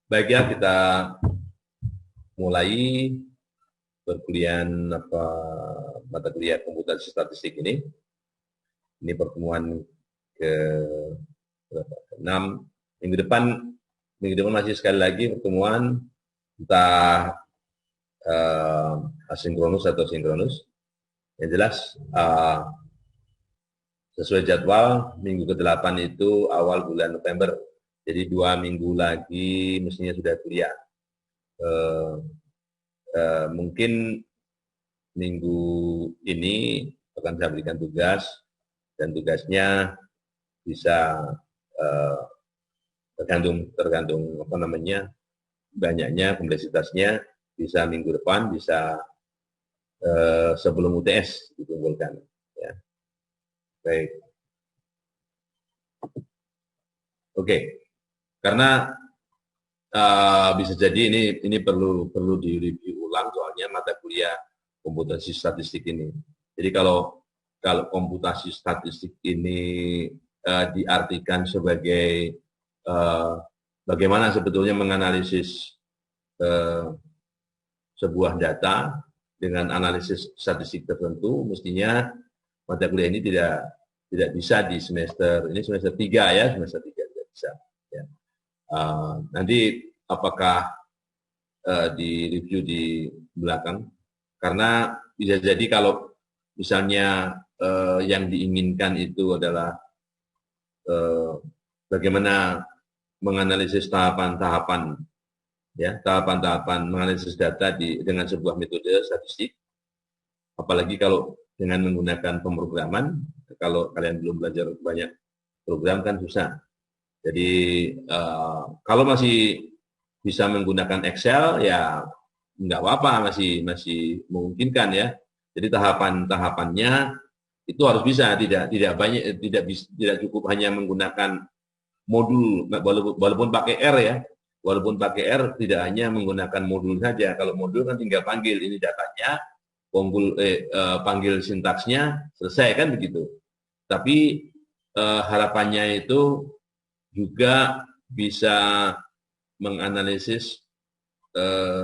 Baik ya, kita mulai perkuliahan mata kuliah komputasi statistik ini. Ini pertemuan ke 6. Minggu depan masih sekali lagi pertemuan entah asinkronus atau sinkronus. Yang jelas sesuai jadwal minggu ke-8 itu awal bulan November. Jadi 2 minggu lagi mestinya sudah kuliah. Mungkin minggu ini akan saya berikan tugas, dan tugasnya bisa tergantung apa namanya, banyaknya kompleksitasnya, bisa minggu depan, bisa sebelum UTS dikumpulkan. Ya. Baik. Oke. Karena bisa jadi ini perlu direview ulang, soalnya mata kuliah komputasi statistik ini. Jadi kalau komputasi statistik ini diartikan sebagai bagaimana sebetulnya menganalisis sebuah data dengan analisis statistik tertentu, mestinya mata kuliah ini tidak bisa di semester 3 ya, semester 3 tidak bisa. Ya. Nanti apakah di review di belakang, karena bisa jadi kalau misalnya yang diinginkan itu adalah bagaimana menganalisis tahapan-tahapan menganalisis data dengan sebuah metode statistik, apalagi kalau dengan menggunakan pemrograman. Kalau kalian belum belajar banyak program kan susah. Jadi kalau masih bisa menggunakan Excel ya nggak apa-apa, masih memungkinkan ya. Jadi tahapannya itu harus bisa, tidak cukup hanya menggunakan modul, walaupun pakai R ya, walaupun pakai R tidak hanya menggunakan modul saja. Kalau modul kan tinggal panggil ini datanya, panggil sintaksnya, selesai kan begitu. Tapi harapannya itu juga bisa menganalisis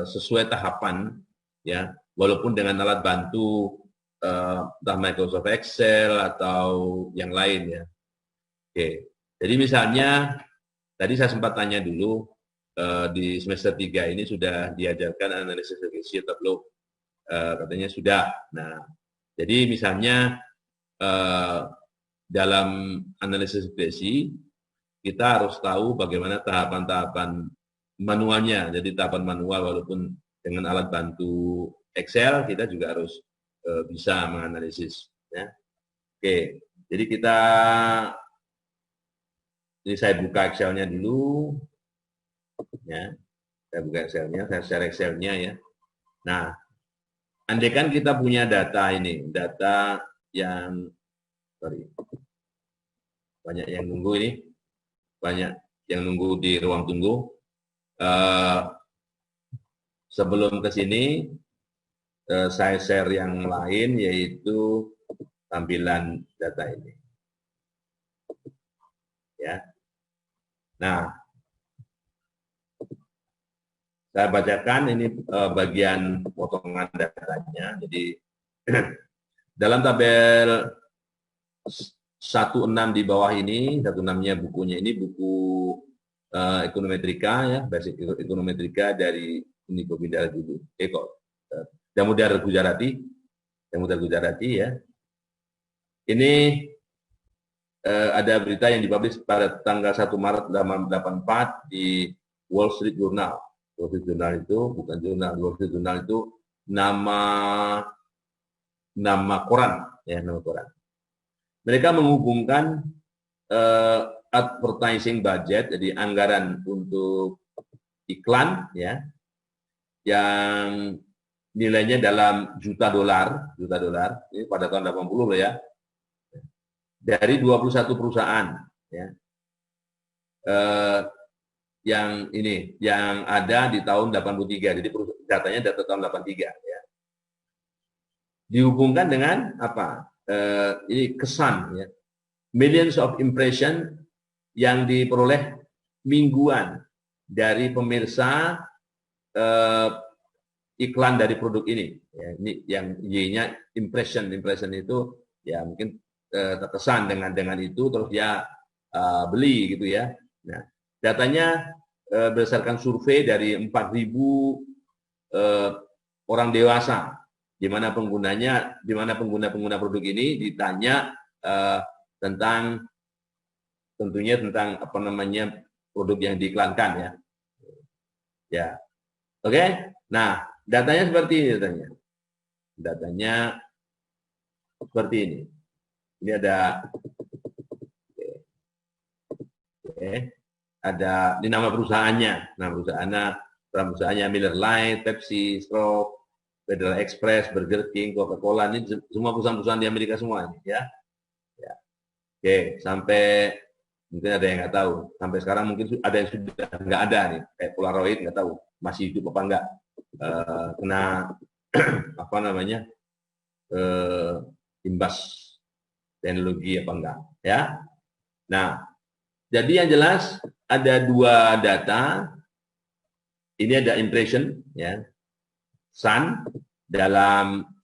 sesuai tahapan ya, walaupun dengan alat bantu entah Microsoft Excel atau yang lain ya. Oke. Jadi misalnya tadi saya sempat tanya dulu di semester 3 ini sudah diajarkan analisis regresi atau belum? Katanya sudah. Nah, jadi misalnya dalam analisis regresi kita harus tahu bagaimana tahapan-tahapan manualnya. Jadi tahapan manual, walaupun dengan alat bantu Excel, kita juga harus bisa menganalisis. Ya. Oke, jadi ini saya buka Excel-nya dulu. Ya, saya buka Excel-nya, saya share Excel-nya ya. Nah, andaikan kita punya data ini, data yang, banyak yang nunggu ini, banyak yang nunggu di ruang tunggu. Sebelum ke sini, saya share yang lain, yaitu tampilan data ini. Ya. Nah, saya bacakan ini bagian potongan datanya. Jadi dalam tabel 16 di bawah ini, 16-nya bukunya ini buku ekonometrika ya, basic ekonometrika dari Niko Bindara dulu. Damodar Gujarati ya. Ini ada berita yang dipublish pada tanggal 1 Maret 1984 di Wall Street Journal. Wall Street Journal itu bukan jurnal, Wall Street Journal itu nama koran ya, nama koran. Mereka menghubungkan advertising budget, jadi anggaran untuk iklan ya, yang nilainya dalam juta dolar ini pada tahun 80 loh ya, dari 21 perusahaan ya, yang ada di tahun 83. Jadi datanya data tahun 83 ya. Dihubungkan dengan apa? Ini kesan ya. Millions of impression yang diperoleh mingguan dari pemirsa iklan dari produk ini. Ya, ini yang Y-nya impression itu ya mungkin terkesan dengan itu terus dia beli gitu ya. Nah, datanya berdasarkan survei dari 4.000 orang dewasa, di mana pengguna produk ini ditanya tentang tentunya tentang apa namanya produk yang diiklankan ya. Ya. Oke. Nah, datanya seperti ini datanya. Datanya seperti ini. Ini ada ada di nama perusahaannya. Nama perusahaannya Miller Lite, Pepsi, Stroke, Federal Express, Burger King, Coca-Cola, ini semua perusahaan-perusahaan di Amerika semua ya. Ya. Oke, sampai mungkin ada yang nggak tahu. Sampai sekarang mungkin ada yang sudah nggak ada nih, kayak Polaroid nggak tahu masih hidup apa enggak, kena apa namanya imbas teknologi apa enggak ya. Nah, jadi yang jelas ada dua data. Ini ada impression ya, sun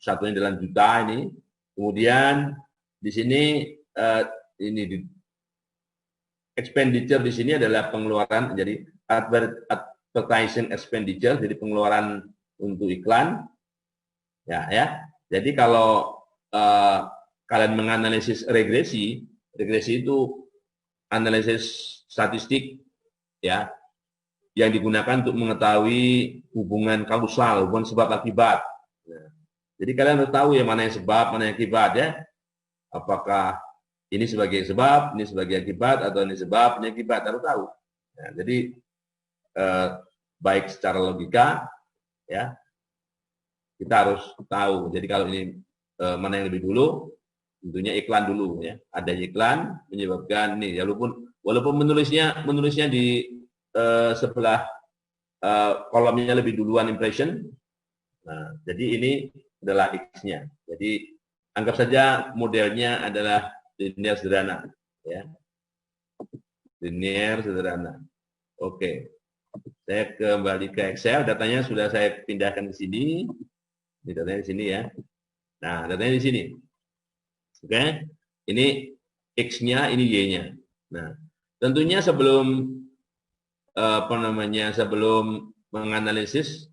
satunya dalam juta ini. Kemudian di sini ini expenditure di sini adalah pengeluaran, jadi advertising expenditure, jadi pengeluaran untuk iklan. Ya. Jadi kalau kalian menganalisis regresi itu analisis statistik ya, yang digunakan untuk mengetahui hubungan kausal, hubungan sebab akibat. Nah, jadi kalian harus tahu ya mana yang sebab, mana yang akibat ya. Apakah ini sebagai sebab, ini sebagai akibat, atau ini sebab, ini akibat, harus tahu. Nah, jadi baik secara logika ya, kita harus tahu. Jadi kalau ini mana yang lebih dulu, tentunya iklan dulu ya. Ada iklan menyebabkan ini ya, walaupun menulisnya di sebelah kolomnya lebih duluan impression. Nah, jadi ini adalah X-nya. Jadi anggap saja modelnya adalah linear sederhana ya. Linear sederhana. Oke. Saya kembali ke Excel, datanya sudah saya pindahkan ke sini. Ini datanya di sini ya. Nah, datanya di sini. Oke. Ini X-nya, ini Y-nya. Nah, tentunya sebelum sebelum menganalisis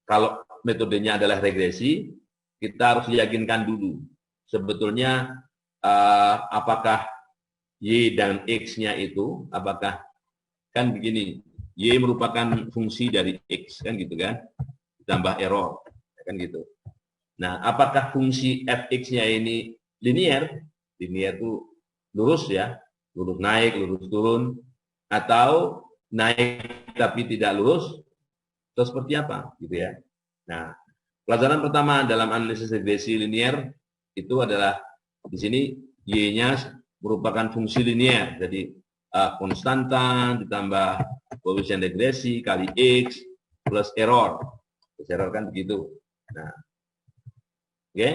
kalau metodenya adalah regresi, kita harus yakinkan dulu sebetulnya apakah Y dan X-nya itu, apakah kan begini, Y merupakan fungsi dari X kan gitu kan, tambah error kan gitu. Nah, apakah fungsi fx-nya ini linear? Linear itu lurus ya, lurus naik, lurus turun, atau naik tapi tidak lurus, atau seperti apa gitu ya. Nah, pelajaran pertama dalam analisis regresi linear itu adalah di sini Y-nya merupakan fungsi linear, jadi konstanta ditambah koefisien regresi kali X plus error. Plus error kan begitu. Nah, oke.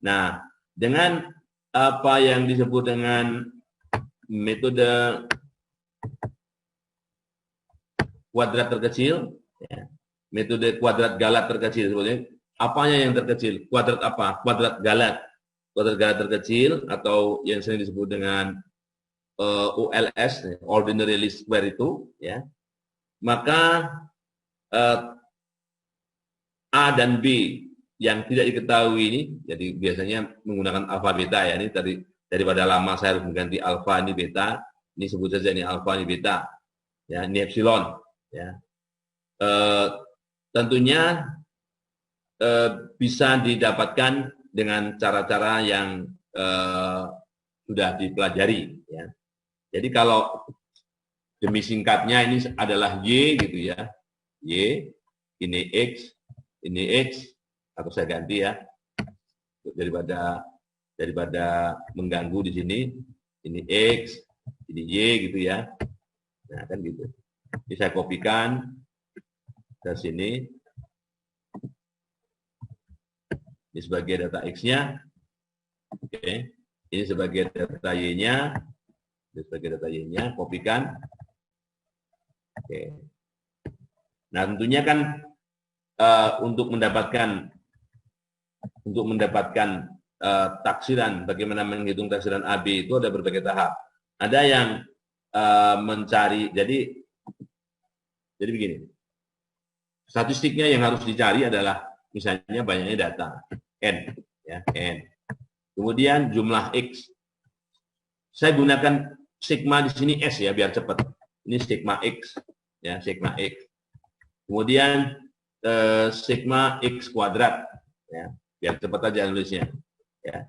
Nah, dengan apa yang disebut dengan metode kuadrat terkecil, ya, metode kuadrat galat terkecil sebetulnya. Apanya yang terkecil? Kuadrat apa? Kuadrat galat. Kuadrat galat terkecil atau yang sering disebut dengan OLS, ordinary least square itu, ya. Maka A dan B yang tidak diketahui ini, jadi biasanya menggunakan alfa beta ya. Ini daripada lama saya harus mengganti alfa ini beta, ini sebut saja ini alfa ini beta, ya ini epsilon, ya. Tentunya bisa didapatkan dengan cara-cara yang sudah dipelajari, ya. Jadi kalau demi singkatnya ini adalah Y gitu ya, Y, ini X, atau saya ganti ya, daripada mengganggu di sini, ini X, ini Y gitu ya. Nah kan gitu. Ini saya kopikan ke sini. Ini sebagai data X-nya. Oke. Ini sebagai data Y-nya. sebagai data Y-nya, kopikan. Oke. Nah, tentunya kan untuk mendapatkan taksiran, bagaimana menghitung taksiran AB itu ada berbagai tahap. Ada yang mencari, jadi begini, statistiknya yang harus dicari adalah misalnya banyaknya data, N, ya, N. Kemudian jumlah X. Saya gunakan sigma di sini S ya, biar cepat. Ini sigma X, ya, sigma X. Kemudian sigma X kuadrat, ya, biar cepat aja nulisnya. Ya.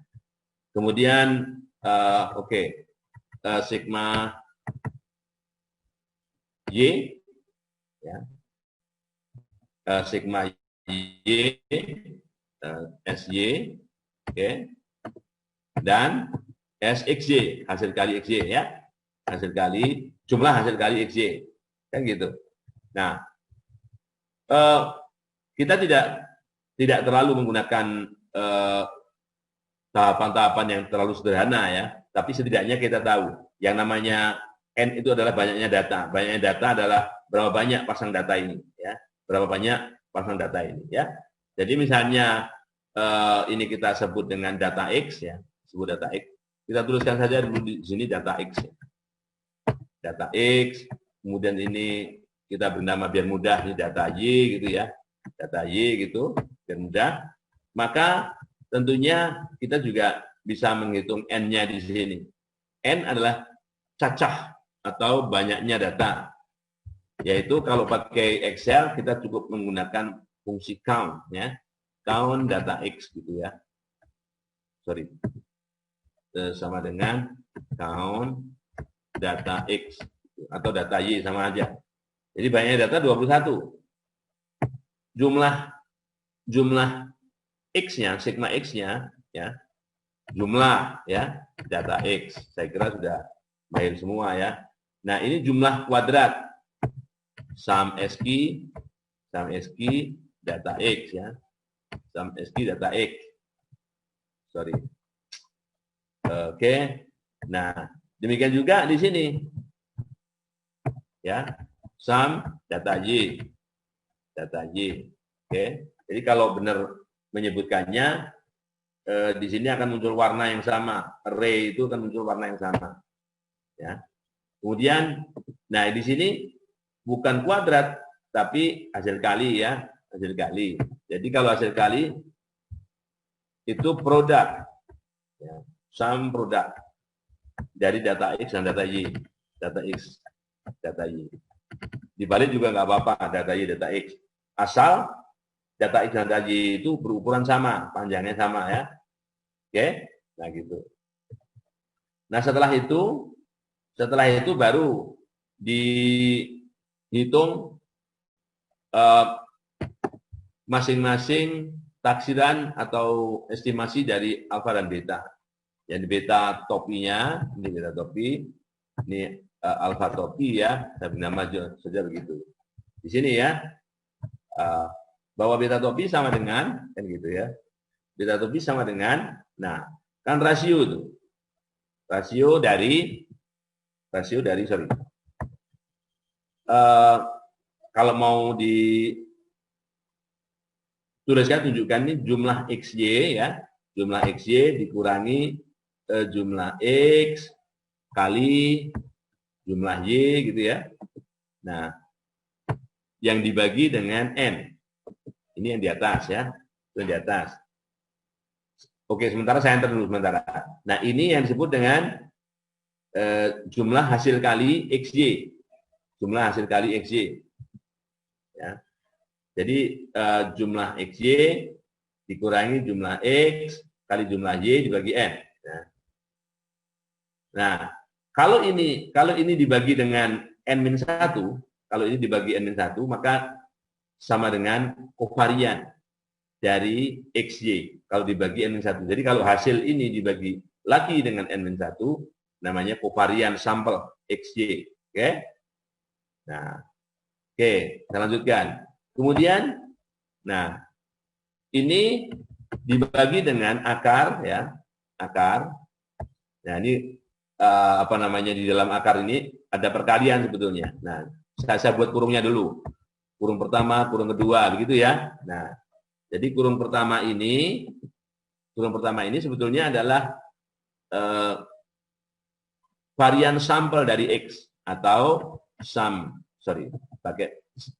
Kemudian sigma Y, ya, sigma Y, SY, oke, dan SXY, hasil kali XY, ya, jumlah hasil kali XY, kan gitu. Nah, kita tidak terlalu menggunakan tahapan-tahapan yang terlalu sederhana ya, tapi setidaknya kita tahu yang namanya N itu adalah banyaknya data. Banyaknya data adalah berapa banyak pasang data ini, ya, berapa banyak pasang data ini, ya. Jadi misalnya ini kita sebut dengan data X, ya, sebut data X. Kita tuliskan saja dulu di sini data X, ya. Data X, kemudian ini kita bernama biar mudah ini data Y gitu ya, data Y gitu biar mudah. Maka tentunya kita juga bisa menghitung N-nya di sini. N adalah cacah atau banyaknya data. Yaitu kalau pakai Excel kita cukup menggunakan fungsi count, ya, count data X gitu ya. Sorry, sama dengan count data X atau data Y sama aja. Jadi banyaknya data 21. Jumlah X-nya, sigma X-nya, ya, jumlah, ya, data X. Saya kira sudah mahir semua, ya. Nah, ini jumlah kuadrat. Sum SQ data X, ya. Sum SQ data X. Sorry. Oke. Nah, demikian juga di sini. Ya. Sum data Y. Data Y. Oke. Jadi kalau benar menyebutkannya, di sini akan muncul warna yang sama. Array itu akan muncul warna yang sama. Ya. Kemudian, nah di sini bukan kuadrat, tapi hasil kali, ya, hasil kali. Jadi kalau hasil kali itu produk, ya, sum produk dari data X dan data Y, data X, data Y. Dibalik juga nggak apa-apa, data Y, data X. Asal data X dan data Y itu berukuran sama, panjangnya sama, ya. Oke, nah gitu. Nah setelah itu baru dihitung masing-masing taksiran atau estimasi dari alfa dan beta. Yang beta topinya, ini beta topi, ini alfa topi, ya, saya beri nama saja begitu. Di sini, ya, bahwa beta topi sama dengan, kan gitu ya, beta topi sama dengan, nah, kan rasio itu, rasio dari, sorry, kalau mau dituliskan, tunjukkan ini jumlah XY, ya, jumlah XY dikurangi jumlah X kali jumlah Y gitu ya. Nah, yang dibagi dengan N. Ini yang di atas, ya. Itu yang di atas. Oke, sementara saya enter dulu sementara. Nah, ini yang disebut dengan jumlah hasil kali XY. Jumlah hasil kali XY. Ya. Jadi jumlah XY dikurangi jumlah X kali jumlah Y dibagi N. Nah, kalau ini dibagi dengan N-1, kalau ini dibagi N-1, maka sama dengan kovarian dari XY. Kalau dibagi N-1. Jadi kalau hasil ini dibagi lagi dengan N-1, namanya kovarian sampel XY. Oke? Nah, oke, kita lanjutkan. Kemudian, nah, ini dibagi dengan akar, ya, akar. Nah, ini apa namanya di dalam akar ini ada perkalian sebetulnya. Nah, saya buat kurungnya dulu. Kurung pertama, kurung kedua, begitu ya. Nah, jadi kurung pertama ini sebetulnya adalah varian sampel dari X atau pakai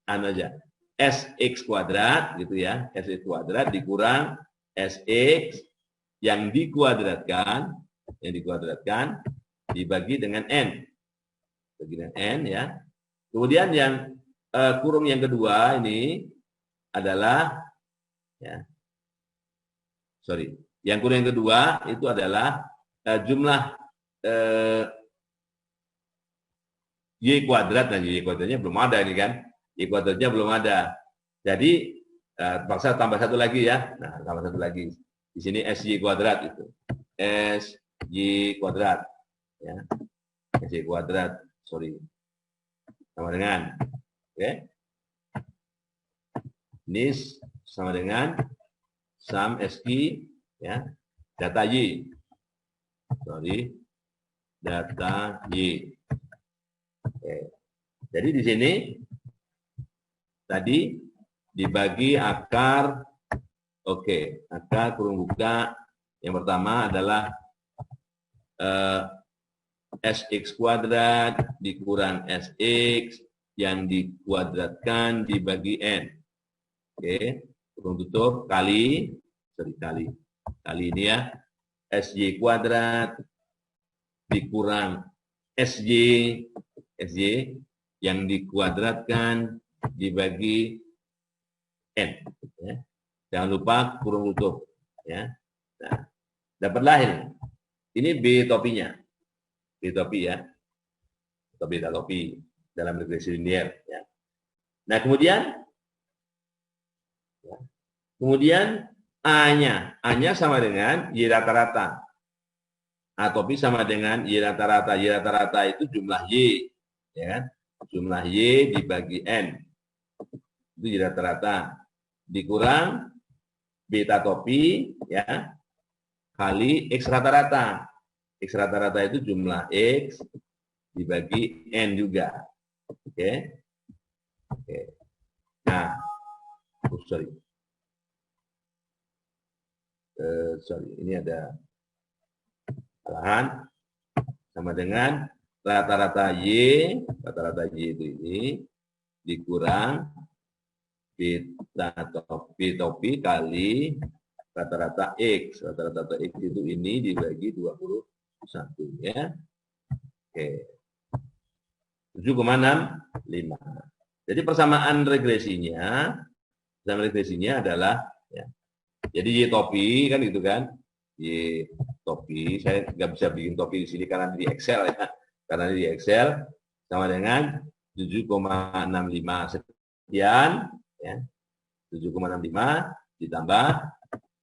aja SX kuadrat gitu ya, SX kuadrat dikurang SX yang dikuadratkan dibagi dengan N. Bagi dengan N ya. Kemudian yang kurung yang kedua ini adalah yang kurung yang kedua itu adalah jumlah Y kuadrat, dan Y kuadratnya belum ada ini kan. Y kuadratnya belum ada. Jadi paksa tambah satu lagi ya. Nah, tambah satu lagi. Di sini SY kuadrat itu. SY kuadrat ya. SY kuadrat, sama dengan ini sama dengan sum SY ya, data Y. Data Y. Jadi di sini tadi dibagi akar, akar kurung buka yang pertama adalah SX kuadrat dikurang SX yang dikuadratkan dibagi N. Kurung tutup kali ini ya, SY kuadrat dikurang SY yang dikuadratkan dibagi N. Ya. Jangan lupa kurung tutup. Ya. Nah, dapatlah ini. Ini B topinya. B topi ya. Beta topi dalam regresi linier. Ya. Nah, kemudian A-nya. A-nya sama dengan Y rata-rata. A topi sama dengan Y rata-rata. Y rata-rata itu jumlah Y. Ya kan? Jumlah Y dibagi N. Itu Y rata-rata. Dikurang beta topi ya kali X rata-rata. X rata-rata itu jumlah X dibagi N juga. Oke. Nah, ini ada kesalahan. Sama dengan rata-rata Y itu ini dikurang beta topi kali rata-rata X. Rata-rata X itu ini dibagi 21 ya. 7,65. Jadi persamaan regresinya adalah ya. Jadi Y topi kan gitu kan. Y topi, saya nggak bisa bikin topi di sini karena di Excel ya. Karena di Excel sama dengan 7,65 sekian ya. 7,65 ditambah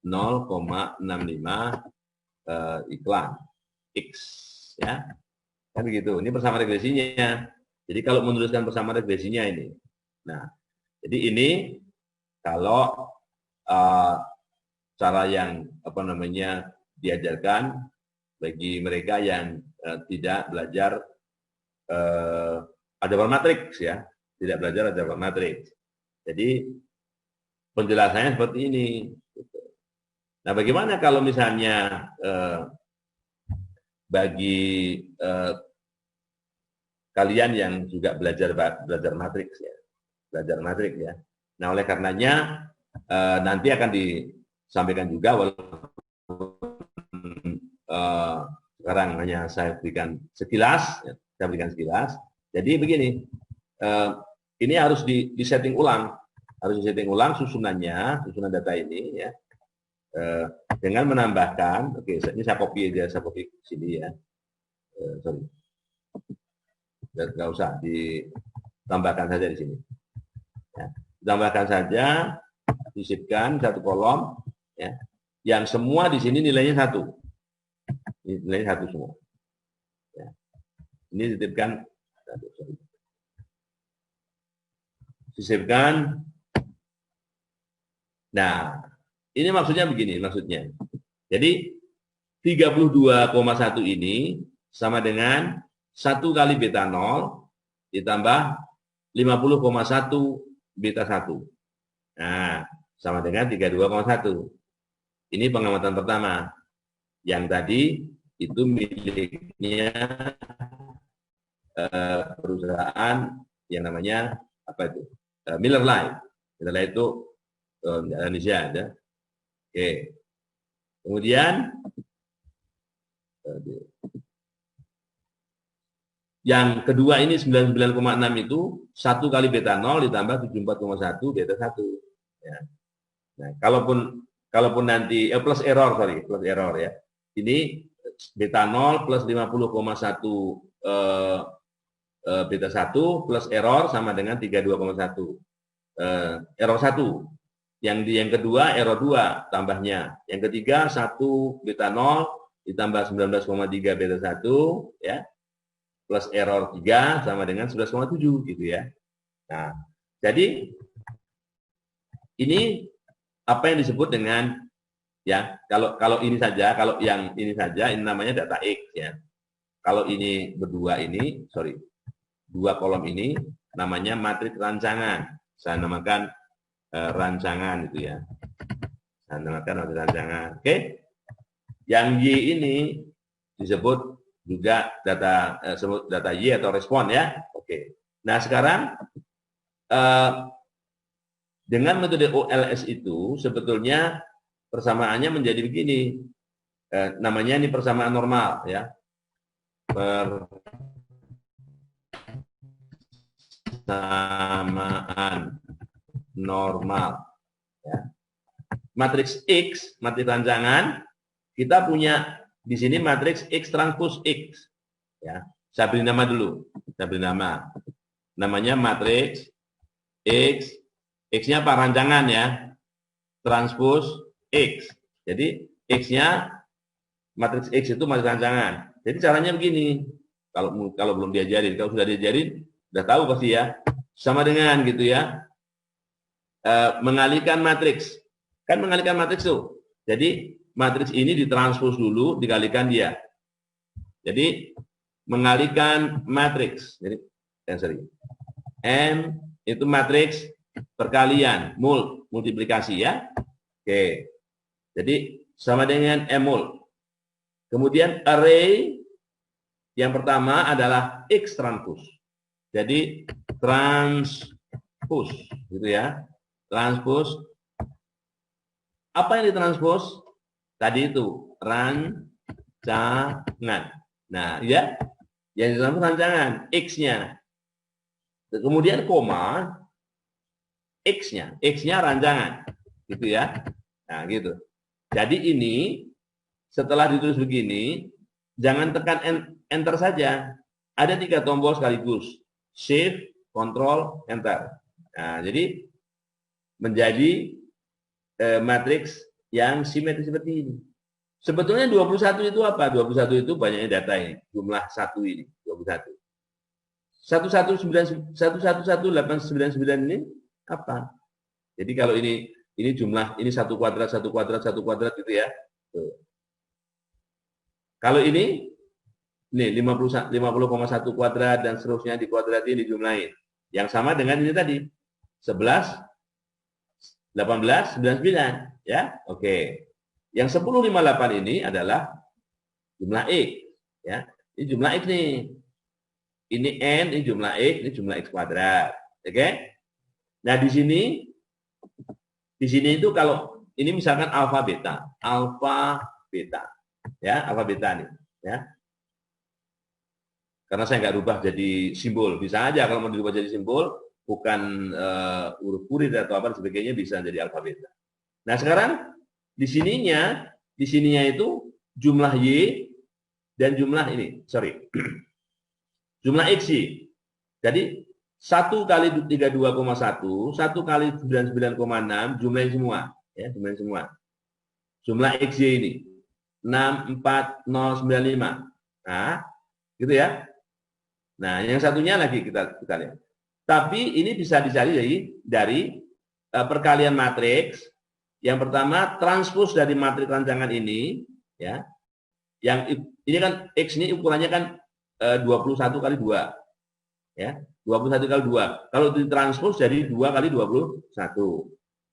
0,65 iklan X ya. Kan begitu. Ini persamaan regresinya. Jadi kalau meneruskan persamaan regresinya ini. Nah, jadi ini kalau cara yang diajarkan bagi mereka yang tidak belajar aljabar matriks ya, tidak belajar aljabar matriks. Jadi penjelasannya seperti ini. Nah, bagaimana kalau misalnya bagi kalian yang juga belajar matriks ya, Nah, oleh karenanya nanti akan disampaikan juga walaupun sekarang hanya saya berikan sekilas. Jadi begini, ini harus disetting ulang, susunan data ini ya, dengan menambahkan, ini saya copy sini ya, nggak usah ditambahkan saja di sini. Ya. Ditambahkan saja, disisipkan satu kolom, ya, yang semua di sini nilainya 1. Nilainya 1 semua. Ya. Ini dititipkan, sisipkan. Nah, ini maksudnya begini, Jadi 32,1 ini sama dengan 1 kali beta 0 ditambah 50,1 beta 1. Nah, sama dengan 32,1. Ini pengamatan pertama. Yang tadi itu miliknya perusahaan yang namanya apa itu? Miller Lite. Miller Lite itu Indonesia ada. Oke. Kemudian yang kedua ini 99,6 itu 1 kali beta 0 ditambah 74,1 beta 1. Ya. Nah, kalaupun nanti plus error ya. Ini beta 0 plus 50,1 beta 1 plus error sama dengan 32,1. Error 1. Yang kedua error 2 tambahnya. Yang ketiga 1 beta 0 ditambah 19,3 beta 1 ya. Plus error 3 sama dengan 11,7 gitu ya. Nah, jadi ini apa yang disebut dengan ya, kalau ini saja, kalau yang ini saja ini namanya data X ya. Kalau ini berdua ini, dua kolom ini namanya matriks rancangan. Saya namakan rancangan itu ya. Saya namakan matriks rancangan. Oke. Yang Y ini disebut juga data Y atau respon ya. Oke. Nah, sekarang dengan metode OLS itu sebetulnya persamaannya menjadi begini. Namanya ini persamaan normal ya. Persamaan normal ya. Matriks X, matriks rancangan, kita punya di sini matriks X transpose X ya. Saya beri nama dulu. Saya beri nama. Namanya matriks X. X-nya apa? Rancangan ya. Transpose X. Jadi X-nya matriks X itu matriks rancangan. Jadi caranya begini. Kalau belum diajarin, kalau sudah diajarin, udah tahu pasti ya. Sama dengan gitu ya. Mengalihkan matriks. Kan mengalihkan matriks tuh. Jadi matriks ini ditranspose dulu, dikalikan dia. Jadi mengalihkan matriks. Jadi M itu matriks perkalian, multiplikasi ya. Oke. Jadi sama dengan M mul. Kemudian array yang pertama adalah X transpose. Jadi transpose gitu ya. Transpose. Apa yang ditranspose? Tadi itu rancangan. Nah, ya. Yang ditranspose rancangan, X-nya. Kemudian koma X-nya rancangan. Gitu ya. Nah, gitu. Jadi ini setelah ditulis begini, jangan tekan enter saja. Ada 3 tombol sekaligus. Shift, Control, Enter. Nah, jadi menjadi matriks yang simetris seperti ini. Sebetulnya 21 itu apa? 21 itu banyaknya data ini. Jumlah 1 ini, 21. 11189 ini apa? Jadi kalau ini jumlah, ini 1 kuadrat gitu ya. Tuh. Kalau ini 50,1 kuadrat dan seterusnya di kuadrat ini dijumlahin. Yang sama dengan ini tadi. 11, 18, 99 ya. Oke. Yang 1058 ini adalah jumlah X ya. Ini jumlah X nih. Ini N, ini jumlah X, ini jumlah X kuadrat. Oke? Nah, di sini itu kalau ini misalkan alfa beta ya, alfa beta nih ya. Karena saya nggak rubah jadi simbol, bisa aja kalau mau dirubah jadi simbol bukan huruf kurir atau apa sebagainya bisa jadi alfa beta. Nah, sekarang di sininya itu jumlah Y dan jumlah ini, jumlah X Y. Jadi 1 kali 32,1, 1 kali 99,6, jumlahin semua. Ya, jumlahin semua. Jumlah XY ini. 64095. Nah, gitu ya. Nah, yang satunya lagi kita lihat. Tapi ini bisa dicari dari perkalian matriks. Yang pertama, transpose dari matriks rancangan ini. Ya. Yang ini kan X ini ukurannya kan 21 kali 2. Ya, 21 kali 2. Kalau ditranspos jadi 2 kali 21.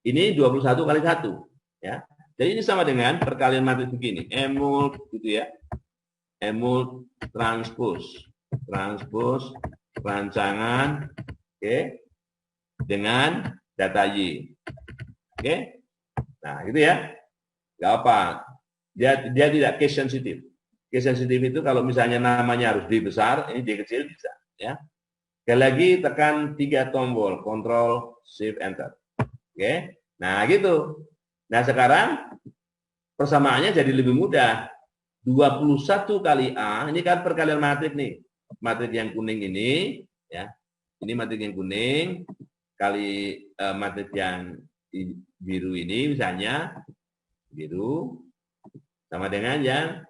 Ini 21 kali 1. Ya. Jadi ini sama dengan perkalian matriks begini. M-mult gitu ya. M-mult transpos rancangan, oke, dengan data Y. Oke. Nah, gitu ya. Gak apa. Dia tidak case sensitif. Case sensitif itu kalau misalnya namanya harus D besar, ini D kecil bisa, ya. Sekali lagi tekan 3 tombol, Ctrl Shift Enter. Oke. Nah, gitu. Nah, sekarang persamaannya jadi lebih mudah. 21 kali A, ini kan perkalian matrik nih. Matrik yang kuning ini, ya. Ini matrik yang kuning kali matrik yang biru ini misalnya biru sama dengan yang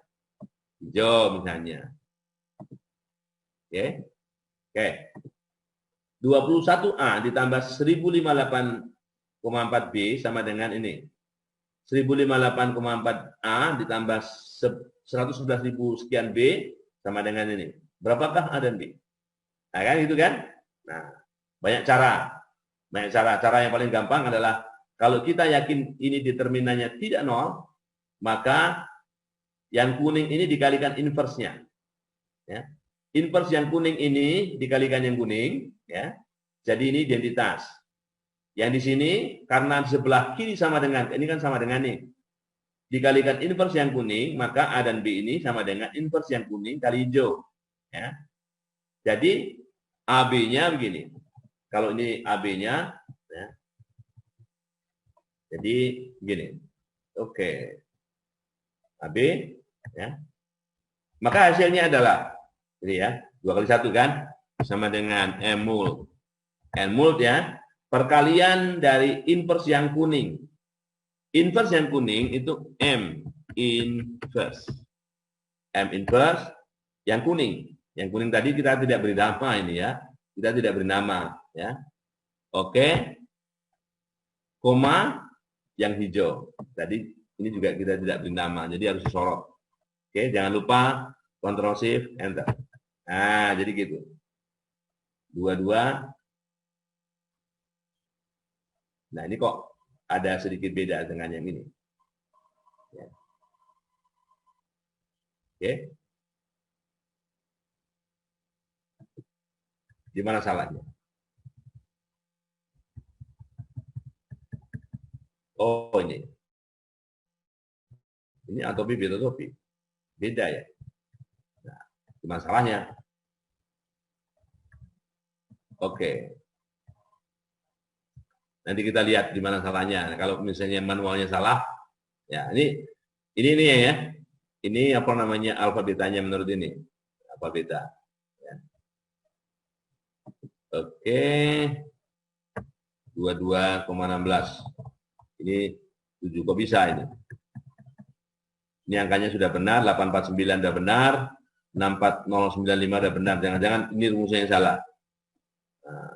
hijau misalnya. Oke. Oke. 21A ditambah 1058,4B sama dengan ini. 1058,4A ditambah 111.000 sekian B sama dengan ini. Berapakah A dan B? Nah, kan gitu kan? Nah, banyak cara. Banyak cara. Cara yang paling gampang adalah kalau kita yakin ini determinannya tidak nol, maka yang kuning ini dikalikan inverse-nya. Ya. Inverse yang kuning ini dikalikan yang kuning, ya. Jadi ini identitas. Yang di sini karena sebelah kiri sama dengan ini kan sama dengan nih. Dikalikan inverse yang kuning, maka A dan B ini sama dengan inverse yang kuning kali hijau, ya. Jadi AB-nya begini. Kalau ini AB-nya, ya. Jadi begini. Oke. AB, ya. Maka hasilnya adalah ini ya, 2 kali 1 kan sama dengan M-mult. M-mult ya, perkalian dari inverse yang kuning. Inverse yang kuning itu M inverse. M inverse yang kuning. Yang kuning tadi kita tidak beri nama ini ya. Kita tidak beri nama ya. Oke. Koma yang hijau. Tadi ini juga kita tidak beri nama, jadi harus disorot. Oke, jangan lupa Ctrl Shift Enter. Nah, jadi gitu. 22. Nah, ini kok ada sedikit beda dengan yang ini. Ya. Oke. Di mana salahnya? Oh, ini. Ini atopi beta topi. Beda ya. Nah, di mana salahnya? Oke. Nanti kita lihat di mana salahnya. Kalau misalnya manualnya salah, ya ini ya. Ini apa namanya alfa betanya menurut ini. Alfa beta. Ya. Oke. 22,16. Ini 7 kok bisa ini. Ini angkanya sudah benar, 849 sudah benar, 64095 sudah benar. Jangan-jangan ini rumusnya yang salah. Nah,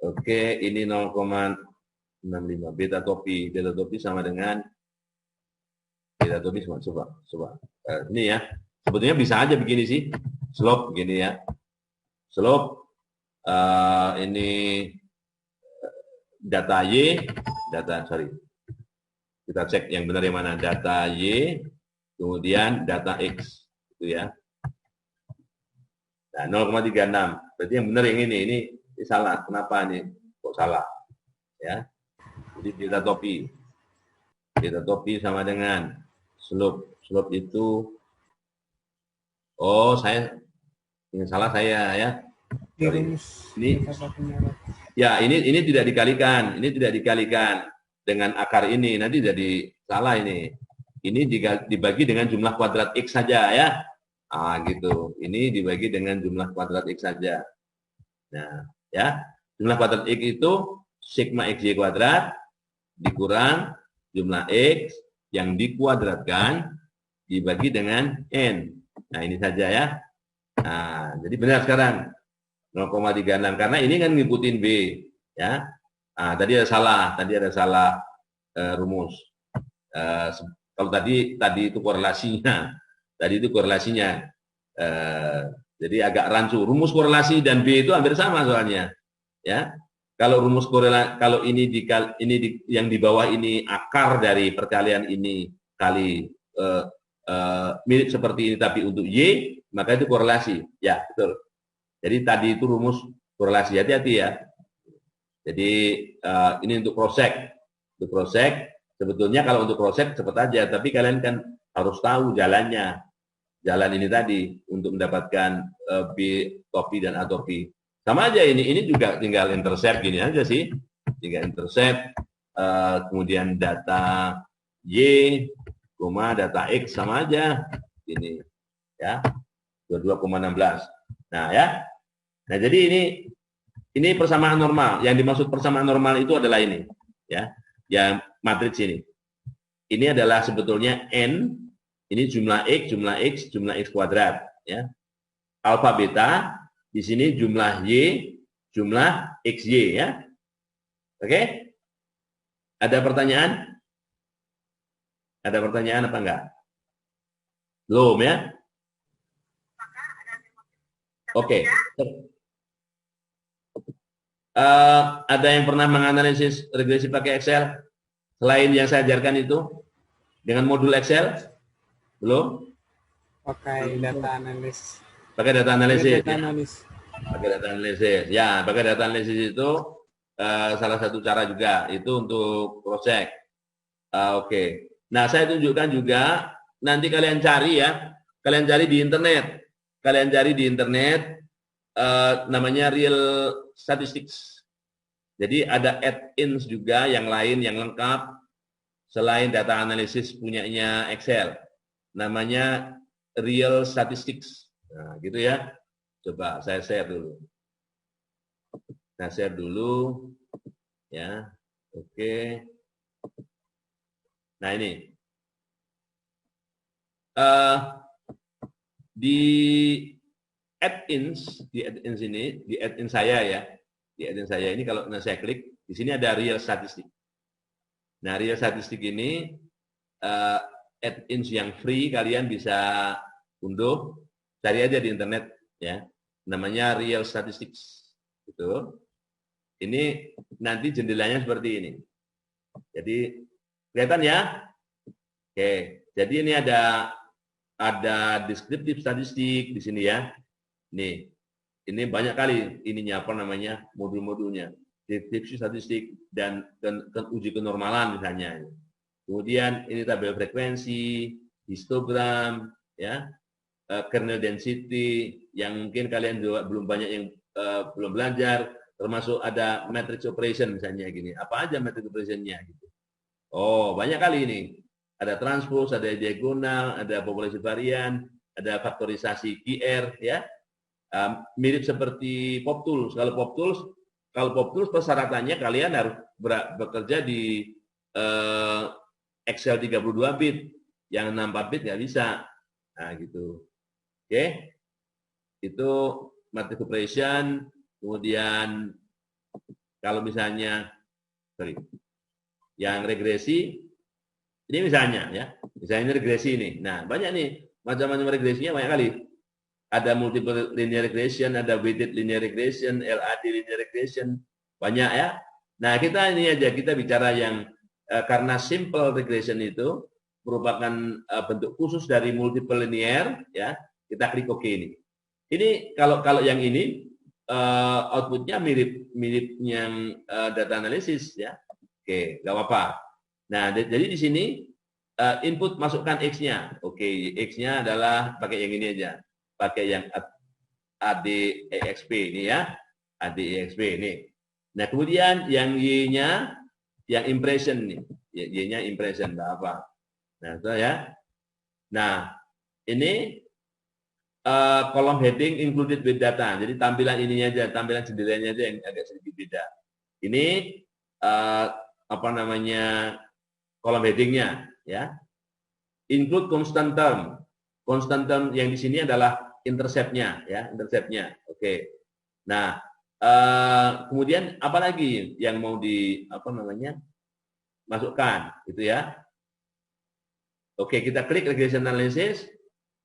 oke, ini 0,65 beta topi. Beta topi sama dengan beta topi coba. Ini ya. Sebetulnya bisa aja begini sih. Slope begini ya. Slope ini data Y, kita cek yang benar yang mana, data Y, kemudian data X, gitu ya. Nah, 0,36, berarti yang benar yang ini salah. Kenapa ini kok salah? Ya, jadi beta topi sama dengan slope itu, oh saya ini salah saya ya. Sorry. Ini ya ini tidak dikalikan, dengan akar ini, nanti jadi salah ini. Ini dibagi dengan jumlah kuadrat X saja ya. Ah, gitu. Ini dibagi dengan jumlah kuadrat X saja. Nah, ya. Jumlah kuadrat X itu sigma XY kuadrat dikurang jumlah X yang dikuadratkan dibagi dengan N. Nah, ini saja ya. Nah, jadi benar sekarang 0,36 karena ini kan ngikutin B ya. Nah, tadi ada salah rumus. Kalau tadi itu korelasinya. Tadi itu korelasinya. Jadi agak rancu. Rumus korelasi dan B itu hampir sama soalnya. Ya. Kalau rumus korelasi, kalau yang di bawah ini akar dari perkalian ini kali mirip seperti ini tapi untuk Y, maka itu korelasi. Ya, betul. Jadi tadi itu rumus korelasi. Hati-hati ya. Jadi ini untuk cross-check. Untuk cross-check, sebetulnya kalau untuk cross-check cepat aja, tapi kalian kan harus tahu jalannya. Jalan ini tadi untuk mendapatkan B, topi dan A topi. Sama aja ini juga tinggal intercept gini aja sih. Tinggal intercept, kemudian data Y, data X sama aja. Ini ya, 22,16. Nah ya. Nah jadi ini persamaan normal. Yang dimaksud persamaan normal itu adalah ini, ya, yang matriks ini. Ini adalah sebetulnya n, ini jumlah x, jumlah x kuadrat, ya. Alfa beta, di sini jumlah y, jumlah xy, ya. Oke? Ada pertanyaan? Ada pertanyaan apa enggak? Belum ya? Oke. Ada yang pernah menganalisis regresi pakai Excel selain yang saya ajarkan itu dengan modul Excel? Belum? Pakai data analis. Pakai data analisis. Data analis. Pakai data analisis. Ya, pakai data analisis itu salah satu cara juga itu untuk cross-check. Oke. Nah, saya tunjukkan juga nanti kalian cari ya. Kalian cari di internet. Kalian cari di internet namanya Real Statistics. Jadi ada add-ins juga yang lain yang lengkap selain data analisis punyanya Excel. Namanya Real Statistics. Nah, gitu ya. Coba saya share dulu. Nah, share dulu. Ya. Oke. Nah, ini. Di add-ins ini, di add-in saya ya. Di add-in saya ini kalau saya klik, di sini ada Real Statistic. Nah, Real Statistic ini add-ins yang free kalian bisa unduh, cari aja di internet ya. Namanya Real Statistics. Gitu. Ini nanti jendelanya seperti ini. Jadi kelihatan ya? Oke, jadi ini ada deskriptif statistik di sini ya. Nih, ini banyak kali ininya apa namanya modul-modulnya, deskripsi statistik dan uji kenormalan misalnya. Kemudian ini tabel frekuensi, histogram, ya, kernel density yang mungkin kalian juga belum banyak yang belum belajar, termasuk ada matrix operation misalnya gini. Apa aja matrix operationnya gitu. Oh banyak kali ini. Ada transpose, ada diagonal, ada populasi varian, ada faktorisasi QR, ya. Mirip seperti PopTools. Kalau PopTools persyaratannya kalian harus bekerja di Excel 32 bit, yang 64 bit nggak bisa. Nah, gitu. Oke. Itu matrix operation, kemudian kalau misalnya yang regresi ini misalnya ya, misalnya regresi ini. Nah, banyak nih macam-macam regresinya banyak kali. Ada multiple linear regression, ada weighted linear regression, LAD linear regression, banyak ya. Nah, kita ini aja kita bicara yang karena simple regression itu merupakan bentuk khusus dari multiple linear ya. Kita klik OK ini. Ini kalau yang ini outputnya mirip yang data analisis ya. Oke, nggak apa-apa. Nah, jadi di sini input masukkan X-nya. Oke, X-nya adalah pakai yang ini aja. Pakai yang ADEXP ini ya. ADEXP ini. Nah, kemudian yang Y-nya yang impression nih. Y-nya impression, enggak apa. Nah, itu ya. Nah, ini kolom heading included with data. Jadi tampilan ininya aja, tampilan jendelanya aja yang agak sedikit beda. Ini apa namanya kolom headingnya ya. Include constant term. Constant term yang di sini adalah intercept-nya ya, intercept-nya. Oke. Nah, kemudian apa lagi yang mau di apa namanya? Masukkan gitu ya. Oke, kita klik regression analysis.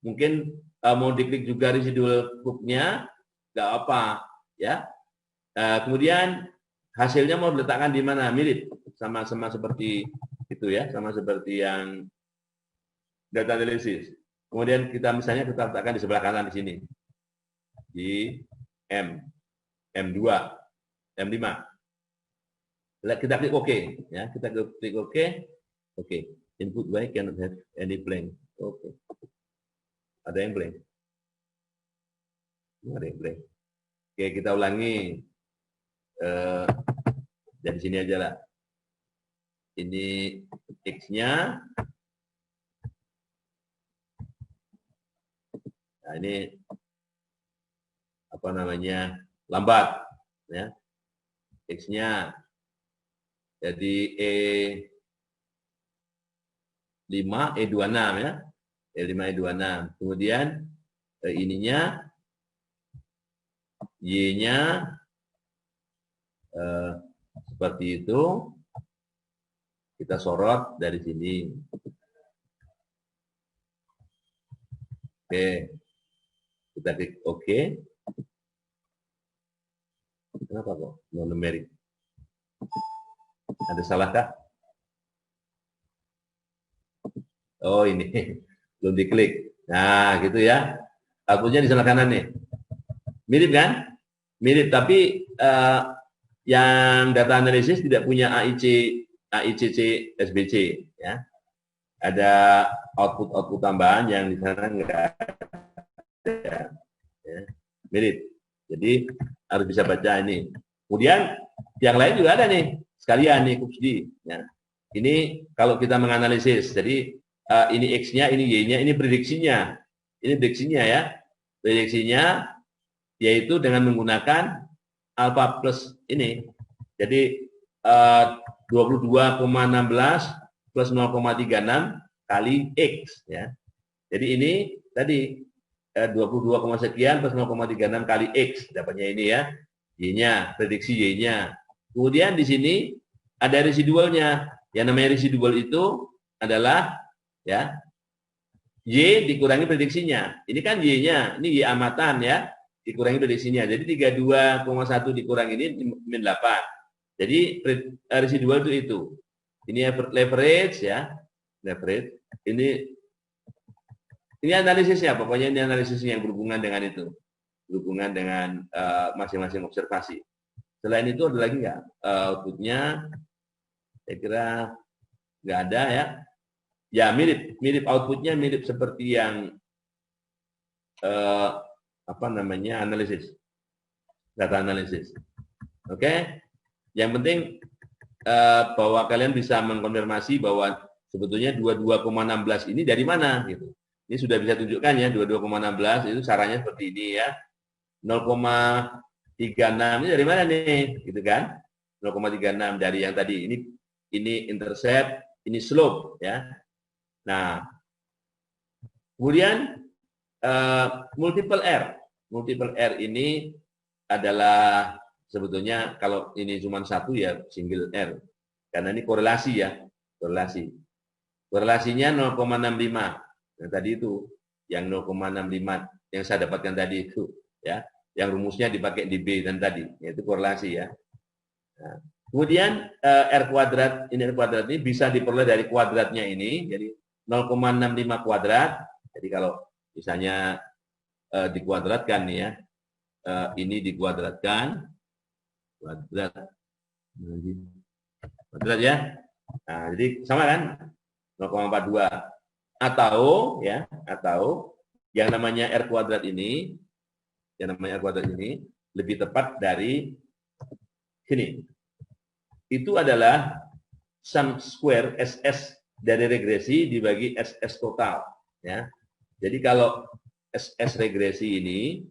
mungkin mau diklik juga residual group-nya, nggak apa, ya. Kemudian hasilnya mau diletakkan di mana? Mirip, sama-sama seperti itu ya, sama seperti yang data analisis. Kemudian kita misalnya kita letakkan di sebelah kanan di sini, di M2, M5. Kita klik OK, ya, kita klik OK, OK. Input Y cannot have any blank. Oke. Ada yang blank? Ada yang blank. Oke, kita ulangi. Dari sini aja lah. Ini X-nya. Nah, ini apa namanya? Lambat, ya. X-nya. Jadi E5, E26 ya. E5, E26. Kemudian ininya Y-nya seperti itu. Kita sorot dari sini. Oke. Kita klik OK. Kenapa kok non-numeric? Ada salahkah? Oh, ini belum diklik. Nah, gitu ya. Outputnya di sebelah kanan nih. Mirip kan? Mirip, tapi yang data analisis tidak punya AICC SBC ya. Ada output tambahan yang di sana enggak ada. Ya. Mirip. Jadi harus bisa baca ini. Kemudian yang lain juga ada nih, sekalian nih KUPSD. Ya. Ini kalau kita menganalisis, jadi ini X-nya, ini Y-nya, ini prediksinya. Ini prediksinya ya. Prediksinya yaitu dengan menggunakan alpha plus ini. Jadi 22,16 plus 0,36 kali X ya. Jadi ini tadi 22, sekian plus 0,36 kali X dapatnya ini ya. Y-nya, prediksi Y-nya. Kemudian di sini ada residualnya. Yang namanya residual itu adalah ya Y dikurangi prediksinya. Ini kan Y-nya, ini Y amatan ya, dikurangi prediksinya. Jadi 32,1 dikurangi ini min 8. Jadi residual itu. Ini leverage ya, leverage. Ini analisisnya, pokoknya ini analisisnya yang berhubungan dengan itu, berhubungan dengan masing-masing observasi. Selain itu ada lagi nggak outputnya? Saya kira nggak ada ya. Ya mirip outputnya mirip seperti yang apa namanya analisis, data analisis. Oke, yang penting bahwa kalian bisa mengkonfirmasi bahwa sebetulnya 22,16 ini dari mana gitu. Ini sudah bisa tunjukkan ya 22,16 itu caranya seperti ini ya. 0,36 ini dari mana nih gitu kan? 0,36 dari yang tadi ini intercept, ini slope ya. Nah, kemudian multiple R ini adalah sebetulnya kalau ini cuma satu ya single R karena ini korelasi ya, korelasinya 0,65 yang tadi itu, yang 0,65 yang saya dapatkan tadi itu ya, yang rumusnya dipakai di B dan tadi yaitu korelasi ya. Nah, kemudian R kuadrat ini bisa diperoleh dari kuadratnya ini, jadi 0,65 kuadrat. Jadi kalau misalnya dikuadratkan nih ya, ini dikuadratkan, kuadrat ya. Nah, jadi sama kan 0,42 atau yang namanya R kuadrat ini, lebih tepat dari sini. Itu adalah sum square SS dari regresi dibagi SS total ya. Jadi kalau SS regresi ini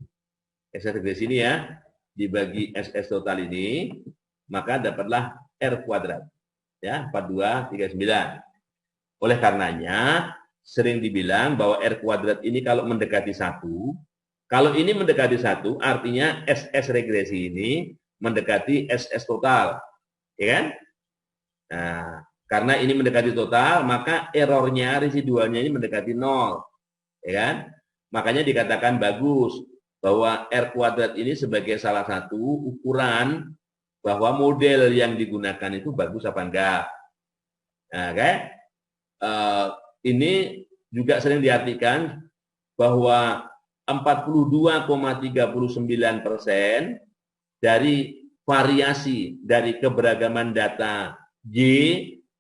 ya dibagi SS total ini, maka dapatlah R kuadrat ya, 4239. Oleh karenanya sering dibilang bahwa R kuadrat ini kalau mendekati 1, kalau ini mendekati 1 artinya SS regresi ini mendekati SS total, ya kan? Nah, karena ini mendekati total, maka errornya, residualnya ini mendekati 0. ya kan? Makanya dikatakan bagus bahwa R kuadrat ini sebagai salah satu ukuran bahwa model yang digunakan itu bagus apa enggak. Nah, kan? Ini juga sering diartikan bahwa 42,39% dari variasi dari keberagaman data Y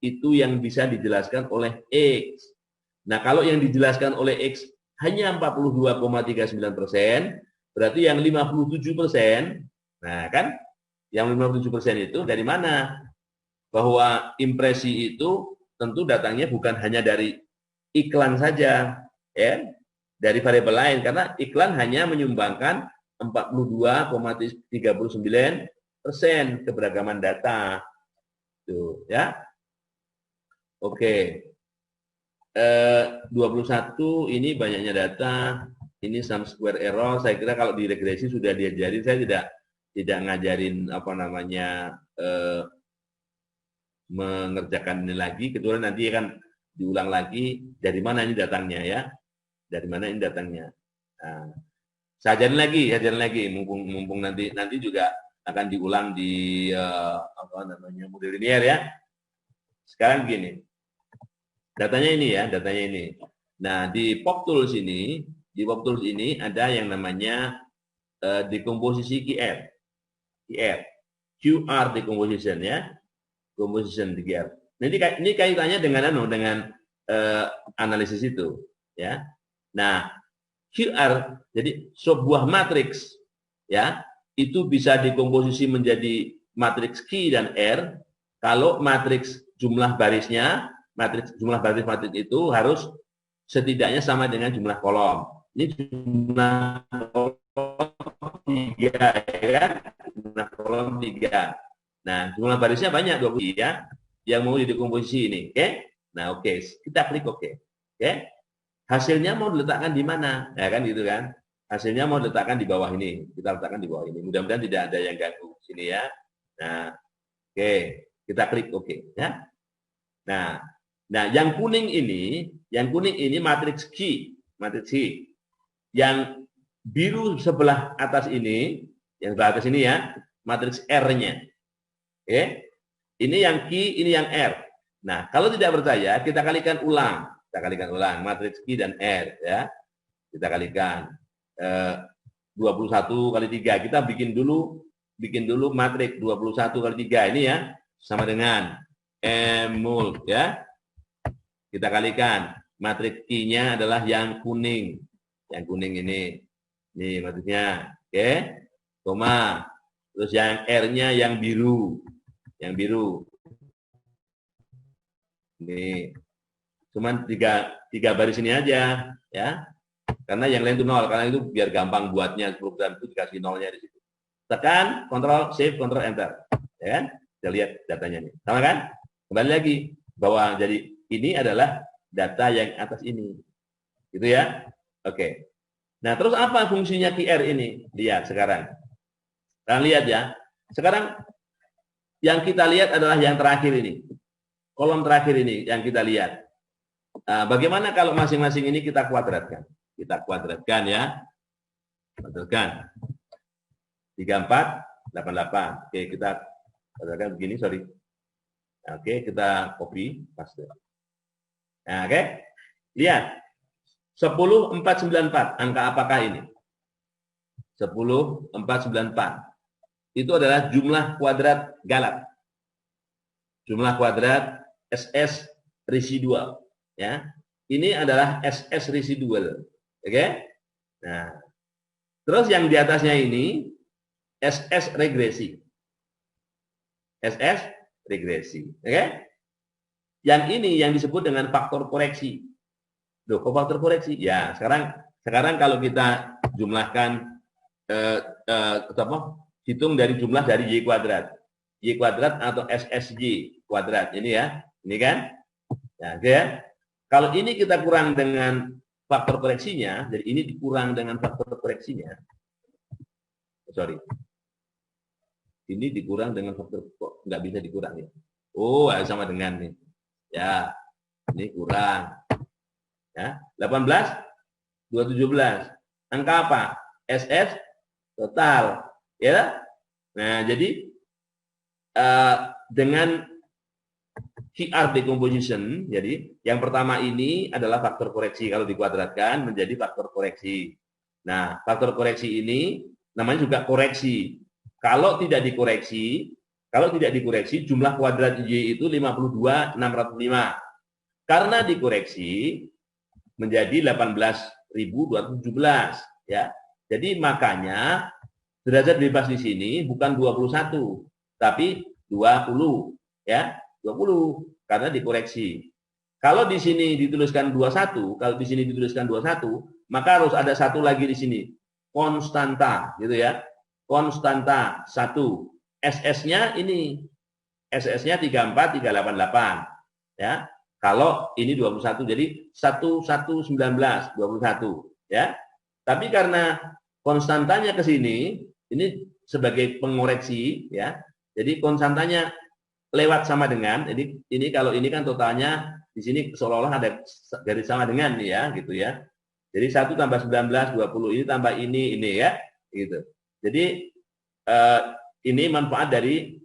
itu yang bisa dijelaskan oleh X. Nah, kalau yang dijelaskan oleh X hanya 42,39%, berarti yang 57%, nah kan, yang 57% itu dari mana? Bahwa impresi itu tentu datangnya bukan hanya dari iklan saja, ya, dari variabel lain, karena iklan hanya menyumbangkan 42,39% keberagaman data. Tuh, ya. Oke. 21 ini banyaknya data, ini sum square error. Saya kira kalau di regresi sudah diajarin, saya tidak ngajarin apa namanya mengerjakan ini lagi, kecuali nanti akan diulang lagi dari mana ini datangnya ya, dari mana ini datangnya. Nah, saya ajarin lagi, mumpung nanti juga akan diulang di apa namanya model linear ya. Sekarang gini, datanya ini ya, datanya ini. Nah, di PopTools ini, ada yang namanya dekomposisi QR decomposition ya, composition QR. Nah, ini kaitannya dengan analisis itu ya. Nah, QR jadi sebuah matriks ya, itu bisa dekomposisi menjadi matriks Q dan R kalau matriks jumlah barisnya, jumlah baris matriks itu harus setidaknya sama dengan jumlah kolom. Ini jumlah kolom 3 ya kan? Jumlah kolom 3. Nah, jumlah barisnya banyak 20 ya yang mau didekomposisi ini, oke? Nah, oke, kita klik oke. Oke? Hasilnya mau diletakkan di mana? Ya kan gitu kan? Hasilnya mau diletakkan di bawah ini. Kita letakkan di bawah ini. Mudah-mudahan tidak ada yang ganggu sini ya. Nah, oke, kita klik oke ya. Nah, yang kuning ini matriks Q, matriks Q. Yang biru sebelah atas ini, yang sebelah atas ini ya, matriks R-nya. Oke. Ini yang Q, ini yang R. Nah, kalau tidak percaya, kita kalikan ulang. Matriks Q dan R ya. Kita kalikan 21 kali 3. Kita bikin dulu matriks 21 kali 3 ini ya, sama dengan M mul ya. Kita kalikan. Matriks Q-nya adalah yang kuning. Yang kuning ini. Ini matriksnya. Oke. Koma. Terus yang R-nya yang biru. Yang biru. Ini. Cuman tiga baris ini aja. Ya. Karena yang lain itu nol. Karena itu biar gampang buatnya. Program itu dikasih nolnya di situ. Tekan, Ctrl, Shift, Ctrl, Enter. Ya kan? Kita lihat datanya nih. Sama kan? Kembali lagi. Bahwa jadi ini adalah data yang atas ini. Gitu ya. Oke. Nah, terus apa fungsinya QR ini? Lihat sekarang. Kalian lihat ya. Sekarang yang kita lihat adalah yang terakhir ini. Kolom terakhir ini yang kita lihat. Nah, bagaimana kalau masing-masing ini kita kuadratkan? Kita kuadratkan ya. Kuadratkan. 34, 88. Oke, kita kuadratkan begini, sorry. Oke, kita copy, paste. Nah, oke. Lihat. 10494. Angka apakah ini? 10494. Itu adalah jumlah kuadrat galak. Jumlah kuadrat SS residual, ya. Ini adalah SS residual. Oke? Nah, terus yang di atasnya ini SS regresi. SS regresi. Oke? Yang ini yang disebut dengan faktor koreksi. Loh, kok faktor koreksi? Ya, sekarang kalau kita jumlahkan hitung dari jumlah dari Y kuadrat. Y kuadrat atau SSY kuadrat. Ini ya. Ini kan? Nah, oke ya. Kalau ini kita kurang dengan faktor koreksinya, jadi ini dikurang dengan faktor koreksinya. Sorry. Ini dikurang dengan faktor, kok nggak bisa dikurang ya. Oh, sama dengan nih. Ya, ini kurang. Ya, 18 217. Angka apa? SS total. Ya. Nah, jadi dengan QR decomposition, jadi yang pertama ini adalah faktor koreksi. Kalau dikuadratkan menjadi faktor koreksi. Nah, faktor koreksi ini namanya juga koreksi. Kalau tidak dikoreksi jumlah kuadrat Y itu 52.605. Karena dikoreksi menjadi 18.217 ya. Jadi makanya derajat bebas di sini bukan 21 tapi 20 ya. 20 karena dikoreksi. Kalau di sini dituliskan 21, maka harus ada satu lagi di sini. Konstanta gitu ya. Konstanta 1. SS-nya ini. SS-nya 34388 ya. Kalau ini 21 jadi 1119 21 ya. Tapi karena konstantanya ke sini ini sebagai pengoreksi ya. Jadi konstantanya lewat sama dengan, jadi ini kalau ini kan totalnya di sini seolah-olah ada garis sama dengan ya, gitu ya. Jadi 1 tambah 19, 20, ini tambah ini ya, gitu. Jadi ini manfaat dari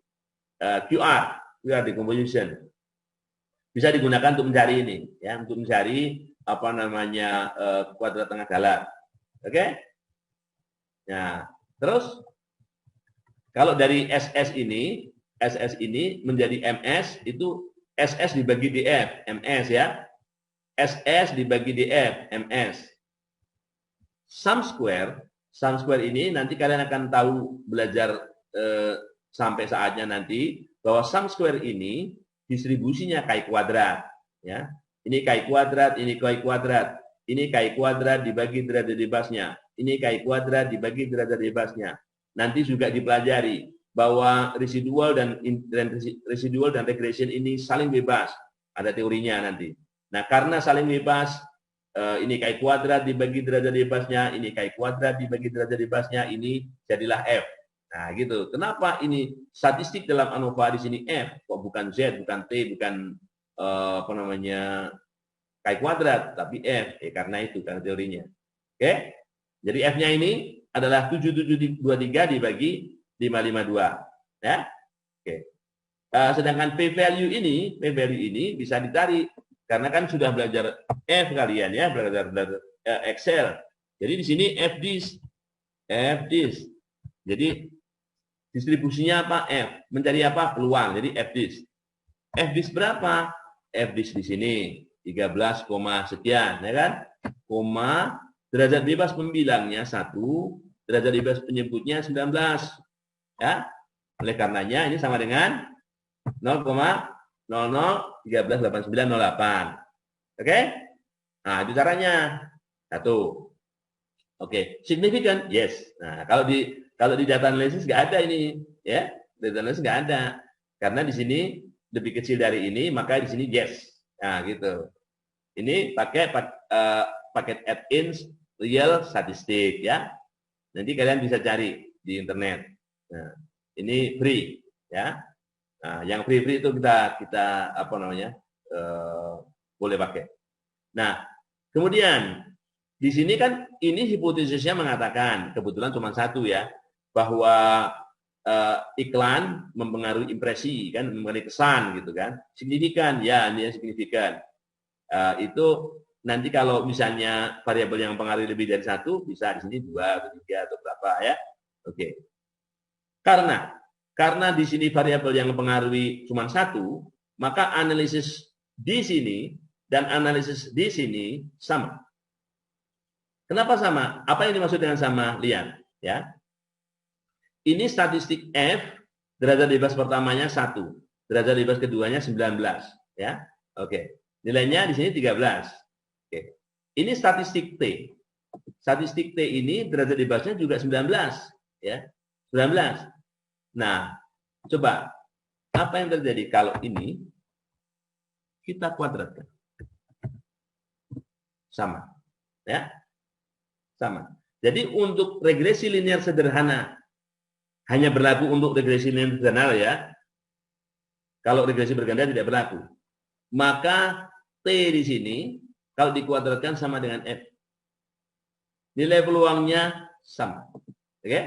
QR decomposition. Bisa digunakan untuk mencari ini, ya, untuk mencari apa namanya kuadrat tengah jalan. Oke? Nah, terus kalau dari SS ini menjadi MS itu SS dibagi DF, MS ya. SS dibagi DF, MS. Sum square ini nanti kalian akan tahu belajar sampai saatnya nanti bahwa sum square ini distribusinya Chi kuadrat ya. Ini Chi kuadrat, ini Chi kuadrat. Ini Chi kuadrat dibagi derajat bebasnya. Ini Chi kuadrat dibagi derajat bebasnya. Nanti juga dipelajari bahwa residual dan regression ini saling bebas. Ada teorinya nanti. Nah, karena saling bebas, ini Chi kuadrat dibagi derajat bebasnya, ini Chi kuadrat dibagi derajat bebasnya, ini jadilah F. Nah, gitu. Kenapa ini statistik dalam ANOVA di sini F? Kok bukan Z, bukan T, bukan apa namanya Chi kuadrat, tapi F? Karena itu, karena teorinya. Oke? Jadi F-nya ini adalah 7723 dibagi 552 ya. Oke. Sedangkan p-value ini bisa ditarik karena kan sudah belajar F kalian ya, belajar Excel. Jadi di sini FDIS. Jadi distribusinya apa? F. Mencari apa? Peluang. Jadi FDIS. FDIS berapa? FDIS di sini 13, sekian ya kan? Koma derajat bebas pembilangnya 1, derajat bebas penyebutnya 19. Ya, oleh karenanya ini sama dengan 0,00138908. Oke? Nah, itu caranya. 1. Oke, signifikan? Yes. Nah, kalau di data analisis nggak ada ini, ya. Data analisis nggak ada. Karena di sini lebih kecil dari ini, maka di sini yes. Nah, gitu. Ini pakai paket add-ins real statistik ya. Nanti kalian bisa cari di internet. Nah, ini free ya. Nah, yang free itu kita apa namanya boleh pakai. Nah, kemudian di sini kan ini hipotesisnya mengatakan kebetulan cuma satu ya, bahwa iklan mempengaruhi impresi kan, mempengaruhi kesan gitu kan. Signifikan ya, ini signifikan. Itu nanti kalau misalnya variabel yang mempengaruhi lebih dari satu bisa di sini 2 atau 3 atau berapa ya. Oke. Karena di sini variabel yang mempengaruhi cuma satu, maka analisis di sini dan analisis di sini sama. Kenapa sama? Apa yang dimaksud dengan sama? Lihat, ya. Ini statistik F, derajat bebas pertamanya 1, derajat bebas keduanya 19, ya. Oke. Nilainya di sini 13. Oke. Ini statistik T. Statistik T ini derajat bebasnya juga 19, ya. 19. Nah, coba apa yang terjadi kalau ini kita kuadratkan? Sama. Ya. Sama. Jadi untuk regresi linear sederhana hanya berlaku untuk regresi linear sederhana ya. Kalau regresi berganda tidak berlaku. Maka T di sini kalau dikuadratkan sama dengan F. nilai peluangnya sama. Oke?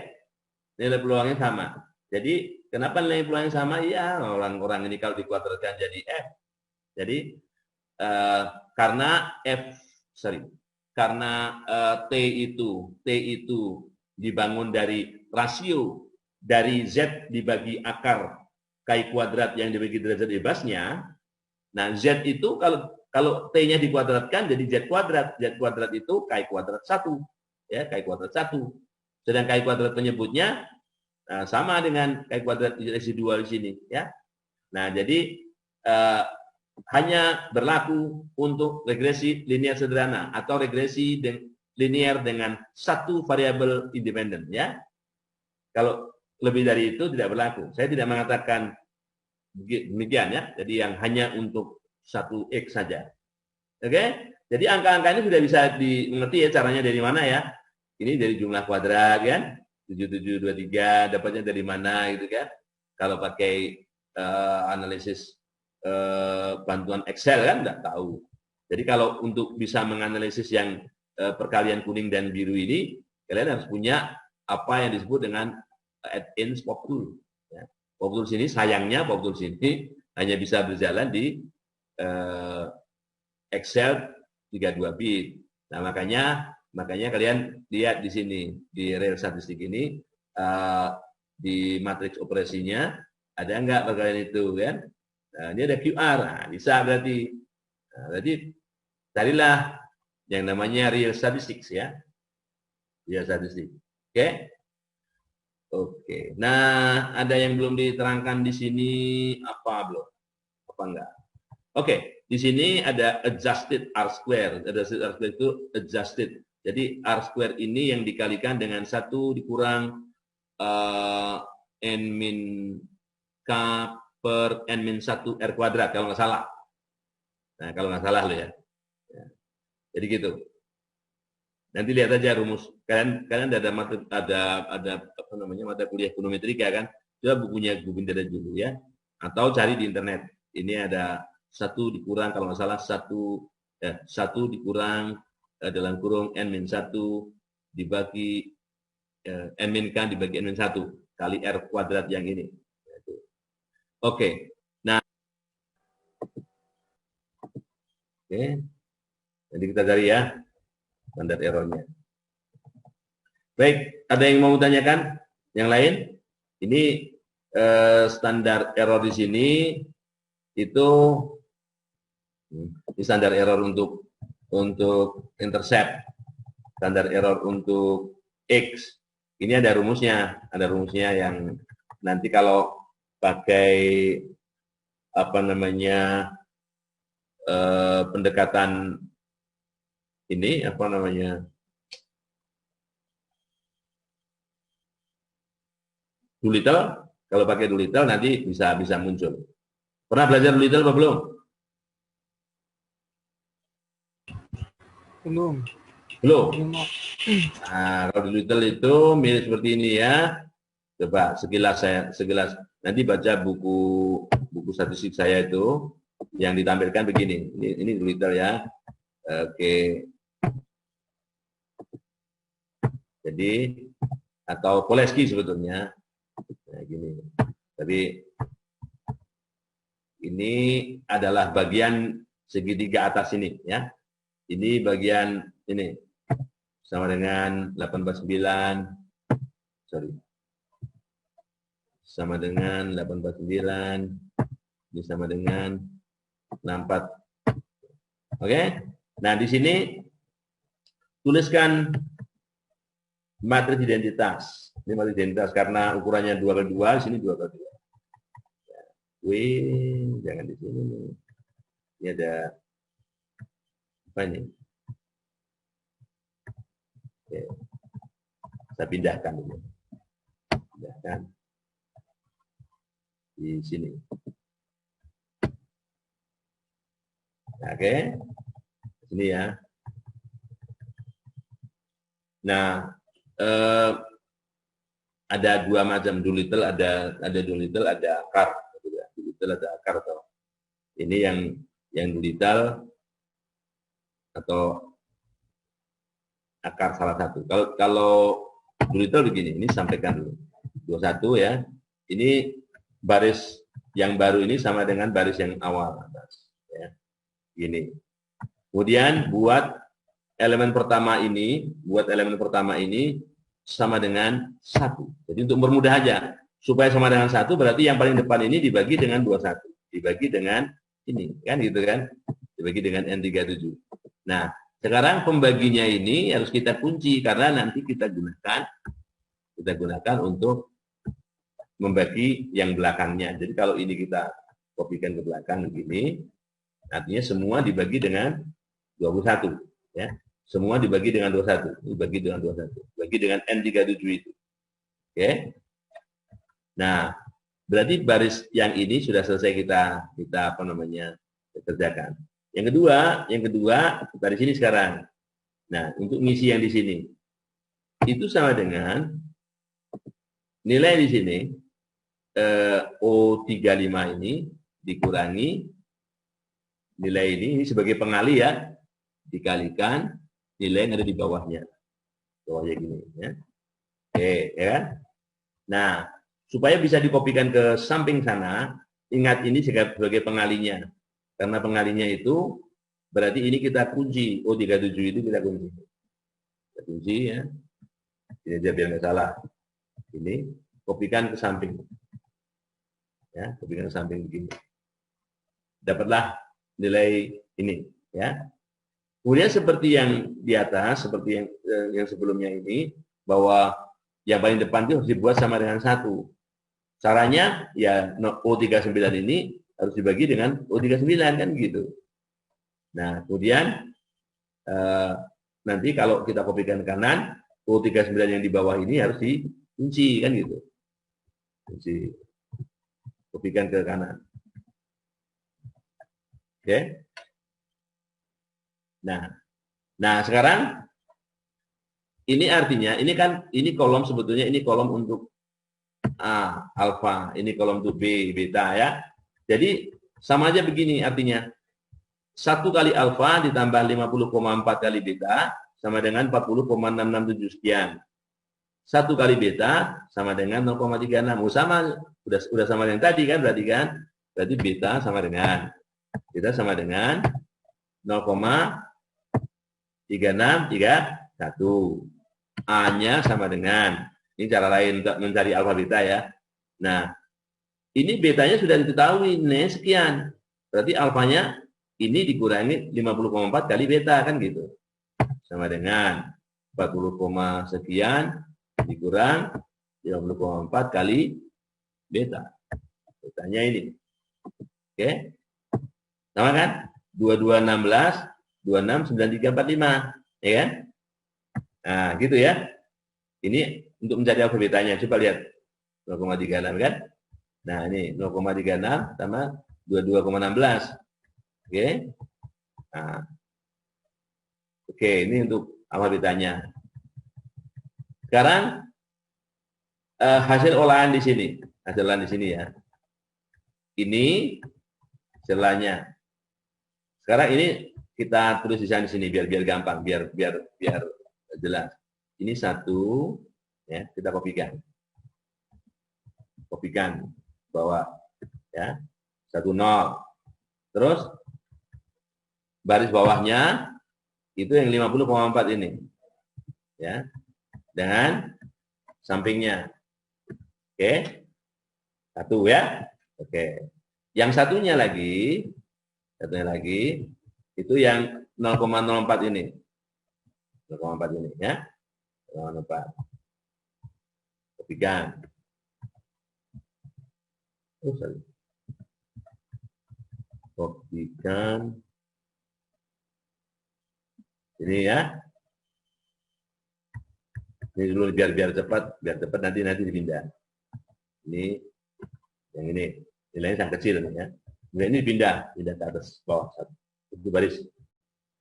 Nilai peluangnya sama. Jadi, kenapa nilai peluangnya sama? Ya, orang-orang ini kalau dikuadratkan jadi F. Jadi, karena T itu dibangun dari rasio dari Z dibagi akar Ki kuadrat yang dibagi derajat bebasnya. Nah, Z itu kalau T-nya dikuadratkan jadi Z kuadrat. Z kuadrat itu Ki kuadrat 1. Ya, Ki kuadrat 1. Sedang Ki kuadrat penyebutnya sama dengan Ki kuadrat residual di sini. Ya. Nah, jadi hanya berlaku untuk regresi linear sederhana atau regresi linear dengan satu variabel independen. Ya. Kalau lebih dari itu tidak berlaku. Saya tidak mengatakan demikian ya. Jadi yang hanya untuk satu X saja. Oke? Jadi angka-angka ini sudah bisa dimengerti ya caranya dari mana ya. Ini dari jumlah kuadrat kan. 7723 dapatnya dari mana gitu kan. Kalau pakai analisis bantuan Excel kan enggak tahu. Jadi kalau untuk bisa menganalisis yang perkalian kuning dan biru ini, kalian harus punya apa yang disebut dengan add-in pop tool. Ya. Pop tool sini sayangnya pop tool sini hanya bisa berjalan di Excel 32 bit. Nah, makanya kalian lihat di sini di real statistik ini di matriks operasinya ada enggak perkalian itu kan? Nah, ini ada QR. Nah, bisa berarti. Nah, berarti carilah yang namanya real statistics ya. Real statistik. Oke? Oke. Nah, ada yang belum diterangkan di sini apa belum? Apa enggak? Oke, di sini ada adjusted R square. Adjusted R square itu adjusted. Jadi R square ini yang dikalikan dengan 1 dikurang N min K per N min 1 R kuadrat, kalau nggak salah. Nah, kalau nggak salah loh ya. Jadi gitu. Nanti lihat aja rumus. Kalian ada apa namanya mata kuliah ekonometrika kan? Coba bukunya Gubindara dulu ya. Atau cari di internet. Ini ada 1 dikurang kalau nggak salah 1 dikurang dalam kurung N min 1 dibagi N min K dibagi N min 1 kali R kuadrat yang ini. Oke. Nah. Oke. Jadi kita cari ya standar errornya. Baik, ada yang mau tanyakan? Yang lain? Ini standar error di sini itu standar error untuk intercept, standar error untuk X. Ini ada rumusnya yang nanti kalau pakai apa namanya pendekatan ini apa namanya Doolittle, kalau pakai Doolittle nanti bisa muncul. Pernah belajar Doolittle apa belum? Belum. Nah, kalau Doolittle itu mirip seperti ini ya. Coba sekilas nanti baca buku statistik saya itu yang ditampilkan begini. Ini Doolittle ya. Oke. Jadi atau Koleski sebetulnya. Nah, gini. Tapi ini adalah bagian segitiga atas ini ya. Ini bagian ini sama dengan 849. Sorry. Sama dengan 849. Ini sama dengan 64. Oke? Nah, di sini tuliskan matriks identitas. Ini matriks identitas karena ukurannya 2x2, di sini 2x2. Wih, jangan di sini nih. Ini ada apa ini? Oke. Saya pindahkan dulu. Pindahkan di sini. Oke, ini ya. Nah, ada dua macam Doolittle, ada Doolittle, ada akar. Doolittle ada akar atau ini yang Doolittle atau akar salah satu. Kalau dulu itu begini, ini sampaikan dulu. 21 ya. Ini baris yang baru ini sama dengan baris yang awal atas. Ya. Gini. Kemudian buat elemen pertama ini sama dengan 1. Jadi untuk bermudah aja, supaya sama dengan 1 berarti yang paling depan ini dibagi dengan 21. Dibagi dengan ini, kan gitu kan? Dibagi dengan N37. Nah, sekarang pembaginya ini harus kita kunci karena nanti kita gunakan untuk membagi yang belakangnya. Jadi kalau ini kita kopikan ke belakang begini, artinya semua dibagi dengan 21, ya. Semua dibagi dengan 21, dibagi dengan 21, bagi dengan N37 itu. Oke. Nah, berarti baris yang ini sudah selesai kita kerjakan. Yang kedua dari sini sekarang. Nah, untuk ngisi yang di sini itu sama dengan nilai di sini O35 ini dikurangi nilai ini sebagai pengali ya, dikalikan nilai yang ada di bawahnya. Bawahnya gini ya. Oke, ya. Nah, supaya bisa dikopikan ke samping sana, ingat ini sebagai pengalinya. Karena pengalinya itu berarti ini kita kunci. O37 itu kita kunci. Kita kunci ya. Ini aja biar nggak salah. Ini kopikan ke samping. Ya, kopikan ke samping begini. Dapatlah nilai ini ya. Kemudian seperti yang di atas, seperti yang sebelumnya ini, bahwa yang paling depan itu harus dibuat sama dengan 1. Caranya ya O39 ini harus dibagi dengan O39 kan gitu. Nah, kemudian nanti kalau kita kopikan ke kanan, O39 yang di bawah ini harus dikunci kan gitu. Kunci. Kopikan ke kanan. Oke. Nah sekarang ini artinya ini kolom sebetulnya ini kolom untuk A, alfa, ini kolom untuk B, beta ya. Jadi sama aja begini artinya. 1 kali alfa ditambah 50,4 kali beta sama dengan 40,667 sekian. 1 kali beta sama dengan 0,36. Sama udah sama dengan tadi kan berarti kan? Berarti beta sama dengan 0,3631. A-nya sama dengan, ini cara lain untuk mencari alfa beta ya. Nah, ini betanya sudah diketahui, nih sekian. Berarti alfanya ini dikurangi 50,4 kali beta kan gitu. Sama dengan 40, sekian dikurang 50,4 kali beta. Betanya ini. Oke. Sama kan? 2216 269345, ya kan? Nah, gitu ya. Ini untuk mencari alfa betanya. Coba lihat 0,36 kan? Nah, ini 0,36 sama 22,16. Oke. Nah. Oke, ini untuk alfa betanya. Sekarang hasil olahan di sini. Hasil olahan di sini ya. Ini hasilnya. Sekarang ini kita tulis di sini biar gampang, biar jelas. Ini 1 ya, kita kopikan. Kopikan bawah ya. 10. Terus baris bawahnya itu yang 50,4 ini. Ya. Dengan sampingnya. Oke. 1 ya. Oke. Yang satunya lagi itu yang 0,04 ini. 0,4 ini ya. 0,04. Kopikan. Kopikan. Ini ya. Ini dulu biar cepat nanti dipindah. Ini yang ini nilainya sangat kecil ya. Nilai ini pindah ke atas bawah satu. Itu baris.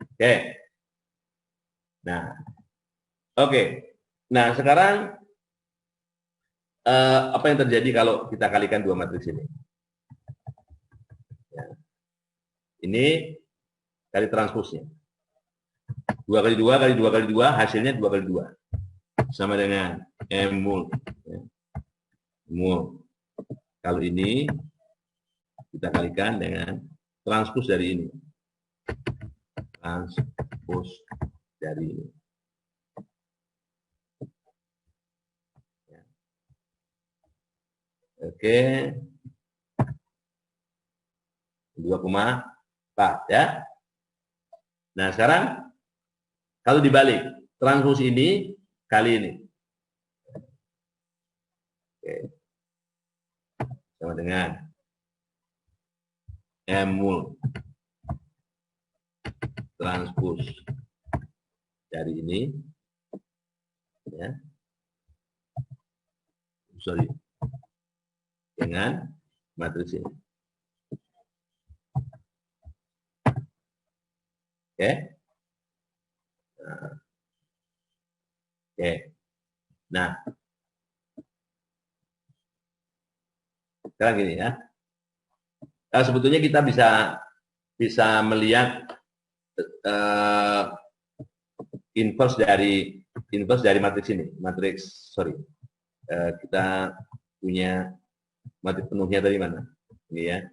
Oke. Nah. Oke. Nah, sekarang apa yang terjadi kalau kita kalikan dua matriks ini? Ya. Ini kali transposnya. 2 kali 2 kali 2 kali 2, hasilnya 2 kali 2. Sama dengan M mol. Ya. Mol. Kalau ini kita kalikan dengan transpos dari ini. Transpos dari ini. Ya. Oke. 2,4 ya. Nah, sekarang kalau dibalik, transpos ini kali ini. Oke. Sama dengan M mol transpos dari ini ya. Sorry. Dengan matriks ini. Oke. Nah. Oke. Nah, sekarang gini ya. Nah, sebetulnya kita bisa melihat inverse dari matriks ini. Kita punya matriks penuhnya dari mana? Ini ya.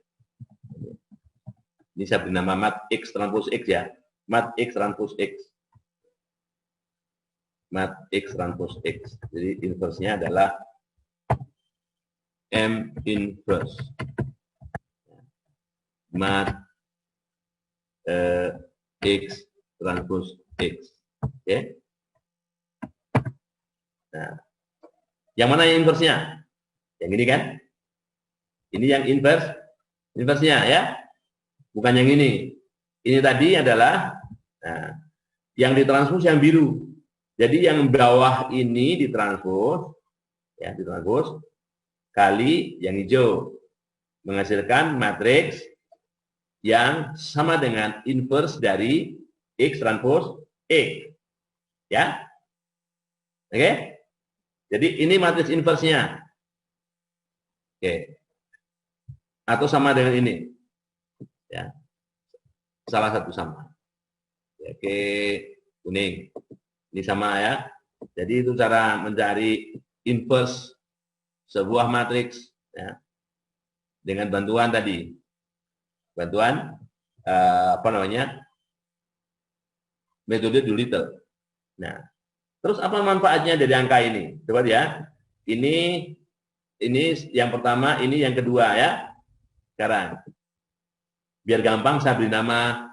Ini saya beri nama mat X transpos X ya. Mat X transpos X. Mat X transpos X. Jadi inverse-nya adalah M inverse. Mat X transpos X. Oke. Nah, yang mana yang inverse-nya? Yang ini kan? Ini yang inverse-nya ya. Bukan yang ini. Ini tadi adalah yang ditranspos yang biru. Jadi yang bawah ini ditranspos ya, ditranspos kali yang hijau menghasilkan matriks yang sama dengan inverse dari X transpos X. Ya. Oke? Jadi ini matriks inverse-nya. Oke. Atau sama dengan ini. Ya. Salah satu sama. Oke, kuning. Ini sama ya. Jadi itu cara mencari inverse sebuah matriks ya. Dengan bantuan tadi. Bantuan metode Doolittle. Nah, terus apa manfaatnya dari angka ini? Coba ya. Ini yang pertama, ini yang kedua ya. Sekarang biar gampang saya beri nama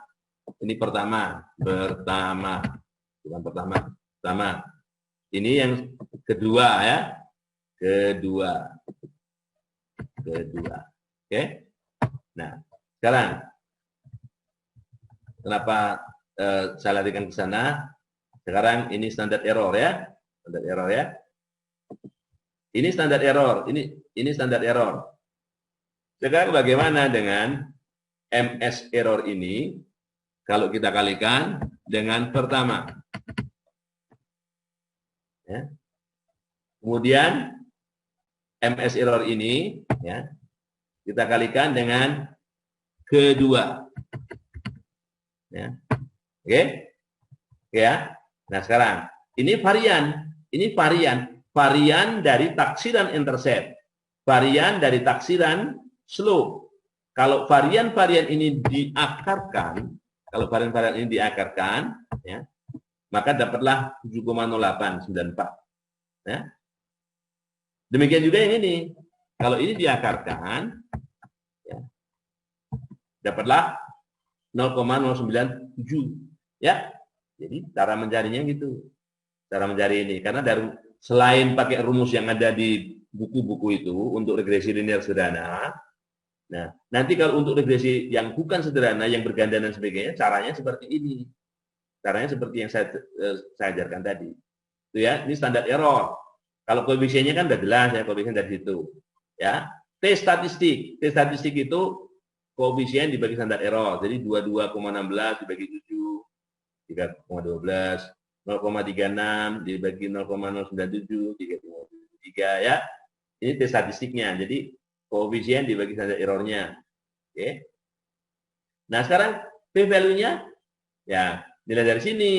ini pertama, bukan pertama. Ini yang kedua ya. Kedua. Oke. Nah, sekarang kenapa saya larikan ke sana? Sekarang ini standar error ya. Standar error ya. Ini standar error, ini standar error. Sekarang bagaimana dengan MS error ini kalau kita kalikan dengan pertama? Ya. Kemudian MS error ini ya, kita kalikan dengan kedua. Ya. Oke? Oke ya. Nah, sekarang ini varian dari taksiran intercept, varian dari taksiran slope. Kalau varian-varian ini diakarkan, ya, maka dapatlah 7,0894. Ya. Demikian juga yang ini. Kalau ini diakarkan, ya, dapatlah 0,097. Ya. Jadi cara mencarinya gitu. Cara mencari ini. Karena selain pakai rumus yang ada di buku-buku itu untuk regresi linear sederhana, nah, nanti kalau untuk regresi yang bukan sederhana, yang berganda dan sebagainya, caranya seperti ini. Caranya seperti yang saya ajarkan tadi. Itu ya, ini standar error. Kalau koefisiennya kan udah jelas ya, koefisien dari situ. Ya, T statistik itu koefisien dibagi standar error. Jadi 22,16 dibagi 7, 3,12, 0,36 dibagi 0,097, 3,3 ya. Ini T statistiknya. Jadi koefisien dibagi standar errornya. Oke. Nah, sekarang P value-nya ya nilai dari sini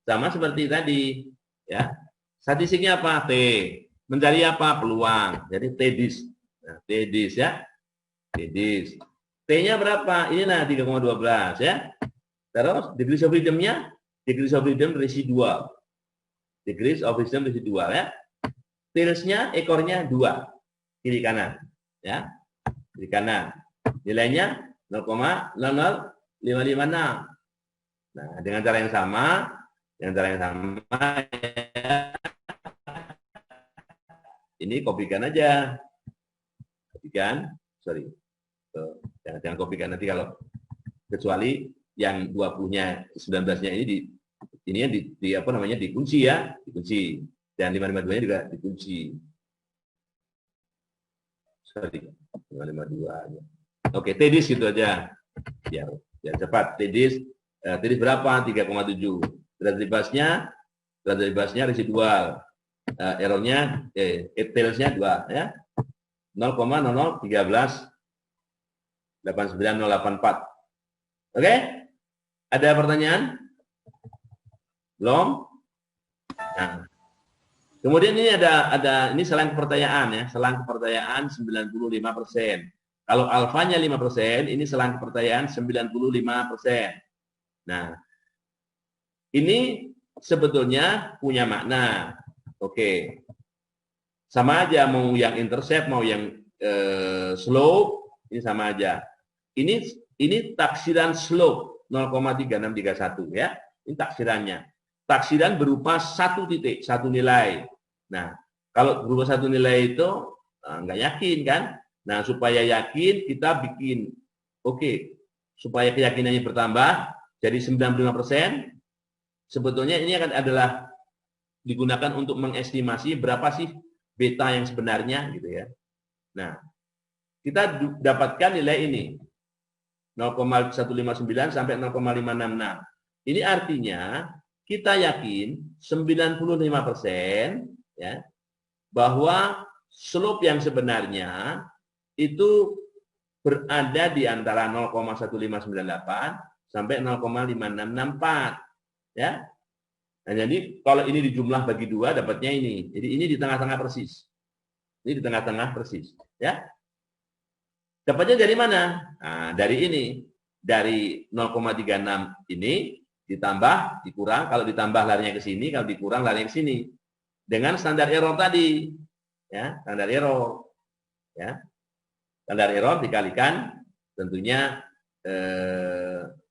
Sama seperti tadi, ya. Statistiknya apa? T. Mencari apa? Peluang. Jadi T-dis. Nah, T-dis ya. T-dis. T-nya berapa? Ini nah 3,12 ya. Terus degrees of freedom-nya, degrees of freedom residual. Degrees of freedom residual ya. Tails-nya, ekornya 2. Kiri kanan. Ya. Kiri kanan. Nilainya 0,00556. Nah, dengan cara yang sama, ya, ini kopikan aja. Kopikan, sorry. Jangan kopikan nanti kalau kecuali yang 20-nya 19-nya ini apa namanya dikunci ya, dikunci. Dan 552-nya juga dikunci. Sorry, 552-nya. Oke, TDIS gitu aja. Biar cepat. TDIS berapa? 3,7. Derajat bebasnya residual. Errornya, tails-nya 2 ya. 0,0013 89084. Oke? Ada pertanyaan? Belum? Nah, kemudian ini ada ini selang kepercayaan ya, selang kepercayaan 95%. Kalau alfanya 5%, ini selang kepercayaan 95%. Nah, ini sebetulnya punya makna. Oke. Sama aja mau yang intercept, mau yang slope, ini sama aja. Ini taksiran slope 0,3631 ya. Ini taksirannya. Taksiran berupa satu titik, satu nilai. Nah, kalau berupa satu nilai itu nggak yakin kan? Nah, supaya yakin kita bikin, oke, supaya keyakinannya bertambah jadi 95%. Sebetulnya ini akan adalah digunakan untuk mengestimasi berapa sih beta yang sebenarnya gitu ya. Nah, kita dapatkan nilai ini 0,159 sampai 0,566. Ini artinya kita yakin 95% ya bahwa slope yang sebenarnya itu berada di antara 0,1598 sampai 0,5664 ya. Nah, jadi kalau ini dijumlah bagi 2 dapatnya ini. Jadi ini di tengah-tengah persis. Ini di tengah-tengah persis, ya. Dapatnya dari mana? Nah, dari ini. Dari 0,36 ini ditambah, dikurang, kalau ditambah larinya ke sini, kalau dikurang larinya ke sini. Dengan standar error tadi. Ya, standar error. Ya. Standar error dikalikan tentunya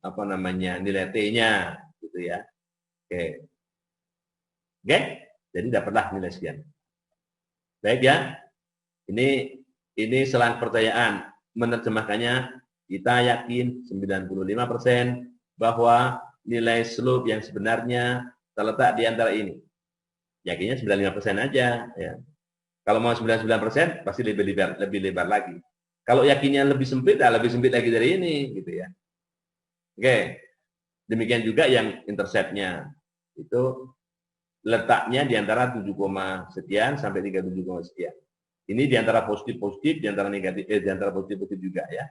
apa namanya? Nilai T-nya gitu ya. Oke. Oke, jadi dapatlah nilai sekian. Baik ya, ini selang percayaan. Menerjemahkannya, kita yakin 95% bahwa nilai slope yang sebenarnya terletak di antara ini. Yakinnya 95% aja. Ya. Kalau mau 99%, pasti lebih lebar lagi. Kalau yakinnya lebih sempit, lebih sempit lagi dari ini, gitu ya. Oke, demikian juga yang intercept-nya. Itu letaknya di antara 7, sekian sampai 37, sekian. Ini di antara positif-positif, di antara negatif, di antara positif-positif juga ya.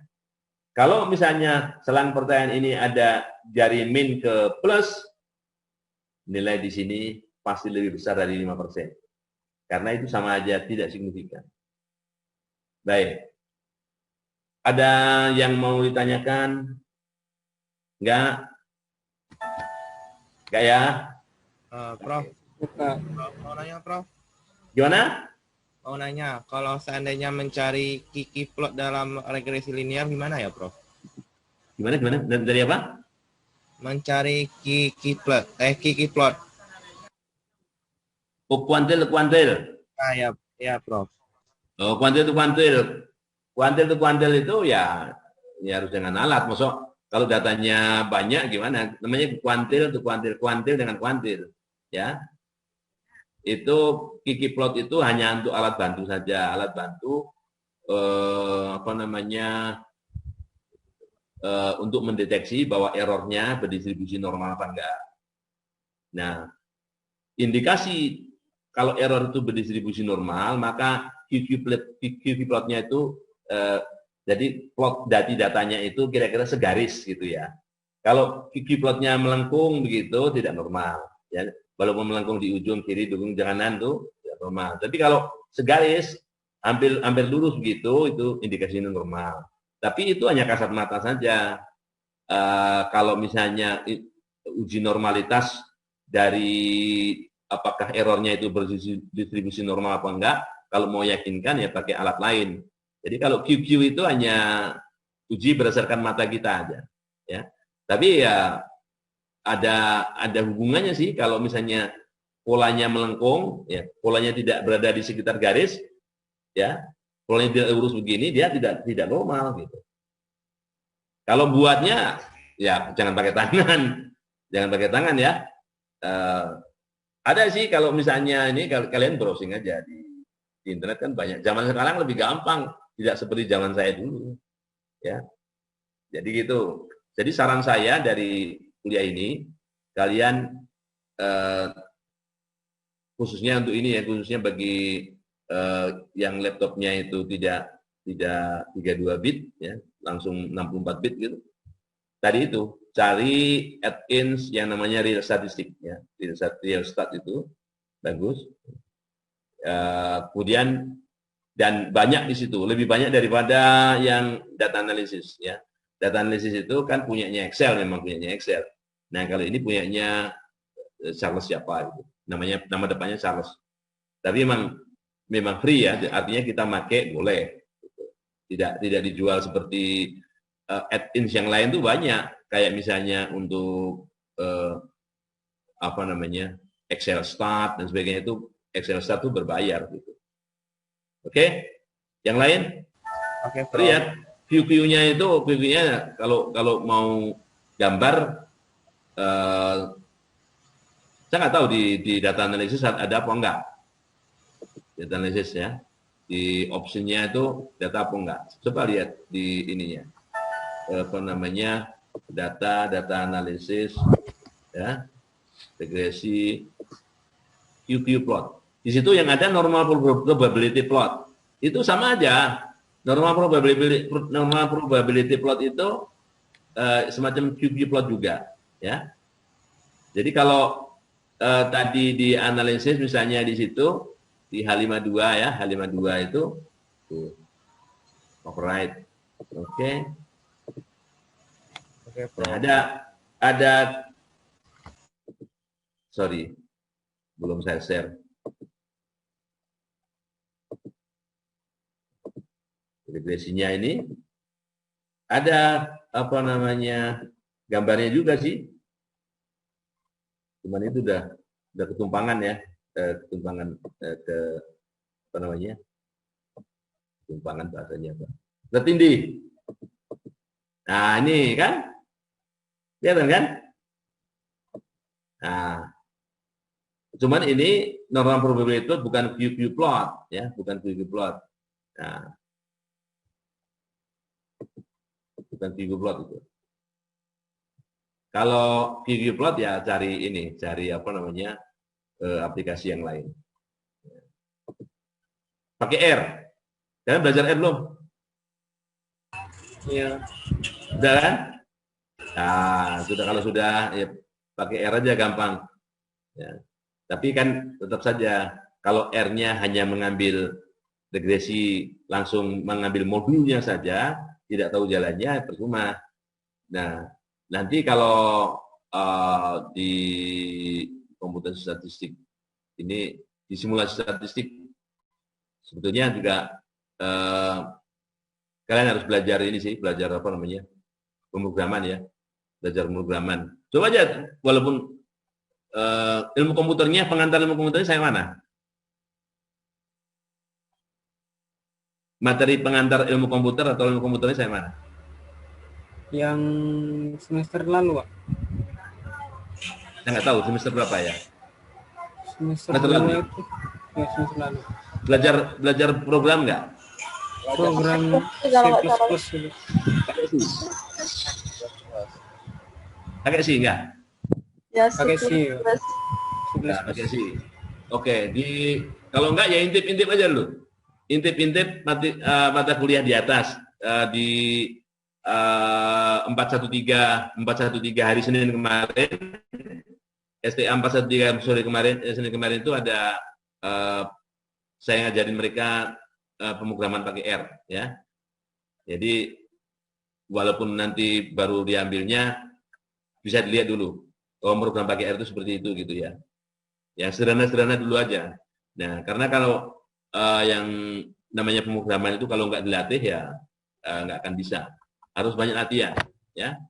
Kalau misalnya selang pertanyaan ini ada jari min ke plus, nilai di sini pasti lebih besar dari 5%. Karena itu sama aja tidak signifikan. Baik. Ada yang mau ditanyakan? Enggak? Enggak ya? Prof. Buka. Mau nanya, Prof. Gimana? Mau nanya, kalau seandainya mencari kiki plot dalam regresi linear gimana ya, Prof? Gimana? Dari apa? Mencari kiki plot. Oh, kuantil. Ah, ya, Prof. Oh, kuantil. Kuantil itu ya harus dengan alat. Maksud kalau datanya banyak gimana? Namanya kuantil dengan kuantil. Ya. Itu kiki plot itu hanya untuk alat bantu saja, alat bantu untuk mendeteksi bahwa errornya berdistribusi normal apa enggak. Nah, indikasi kalau error itu berdistribusi normal, maka kiki plotnya itu jadi plot datanya itu kira-kira segaris gitu ya. Kalau kiki plotnya melengkung begitu tidak normal. Ya, walaupun melengkung di ujung kiri, di ujung kanan tuh ya normal. Tapi kalau segaris hampir hampir lurus begitu, itu indikasi normal. Tapi itu hanya kasat mata saja. Kalau misalnya uji normalitas dari apakah errornya itu berdistribusi normal apa enggak, kalau mau yakinkan ya pakai alat lain. Jadi kalau QQ itu hanya uji berdasarkan mata kita aja, ya. Tapi ya ada hubungannya sih kalau misalnya polanya melengkung, ya, polanya tidak berada di sekitar garis, ya, polanya tidak lurus begini, dia tidak normal gitu. Kalau buatnya ya jangan pakai tangan, jangan pakai tangan ya. Ada sih kalau misalnya ini kalian browsing aja di internet kan banyak. Zaman sekarang lebih gampang, tidak seperti zaman saya dulu, ya. Jadi gitu. Jadi saran saya dari kuliah ini, kalian khususnya untuk ini ya, khususnya bagi yang laptopnya itu tidak 32 bit ya, langsung 64 bit gitu. Tadi itu cari add-ins yang namanya real statistik ya, real stat itu bagus. Kemudian dan banyak di situ, lebih banyak daripada yang data analisis ya. Data analisis itu kan punyanya Excel, memang punyanya Excel. Nah, kalau ini punyanya Charles siapa itu. Nama depannya Charles. Tapi memang free ya, artinya kita pakai boleh. Tidak dijual seperti add-ins yang lain tuh banyak. Kayak misalnya untuk apa namanya? Excel Stat dan sebagainya itu Excel Stat itu berbayar gitu. Oke? Yang lain? Oke, lihat view-nya itu, view-nya kalau mau gambar, saya nggak tahu di data analisis ada apa enggak. Data analisis ya, di optionnya itu data apa enggak. Coba lihat di ininya, apa namanya, data analisis, ya, regresi, QQ plot. Di situ yang ada normal probability plot. Itu sama aja. Normal probability plot itu semacam QQ plot juga, ya. Jadi kalau tadi di analisis misalnya di situ di H52 ya, H52 itu tuh, override. Oke. Nah, ada sorry, belum saya share. Regresinya ini ada apa namanya gambarnya juga sih, cuman itu udah ketumpangan ya, ketumpangan ke apa namanya, ketumpangan bahasanya apa, tertindih. Nah ini kan, kelihatan kan? Nah, cuman ini normal probability plot bukan QQ plot ya, bukan QQ plot. Nah, bukan QQ plot itu. Kalau QQ plot ya cari apa namanya, aplikasi yang lain. Pakai R. Kalian belajar R belum? Iya. Sudah kan? Nah, kalau sudah ya pakai R aja gampang. Ya. Tapi kan tetap saja kalau R-nya hanya mengambil regresi, langsung mengambil modulnya saja, tidak tahu jalannya, percuma. Nah, nanti kalau di komputer statistik ini, di simulasi statistik, sebetulnya juga kalian harus belajar ini sih, belajar apa namanya, pemrograman ya, belajar pemrograman. Coba aja, walaupun ilmu komputernya, pengantar ilmu komputernya saya mana? Materi pengantar ilmu komputer atau ilmu komputernya saya mana? Yang semester lalu, Pak. Saya nggak tahu semester berapa ya. Semester lalu. Itu. Ya, semester lalu. Belajar program nggak? Program C++ itu. Pakai sih nggak? Ya, Pakai C. Nah, pakai sih. Oke, kalau nggak ya intip aja dulu. Intip mata kuliah di atas di 413 hari Senin kemarin STA 413 Senin kemarin itu ada saya ngajarin mereka pemrograman pakai R, ya. Jadi walaupun nanti baru diambilnya, bisa dilihat dulu. Oh, program pakai R itu seperti itu gitu ya. Yang sederhana-sederhana dulu aja. Nah, karena kalau yang namanya pemrograman itu kalau nggak dilatih ya nggak akan bisa. Harus banyak latihan, ya.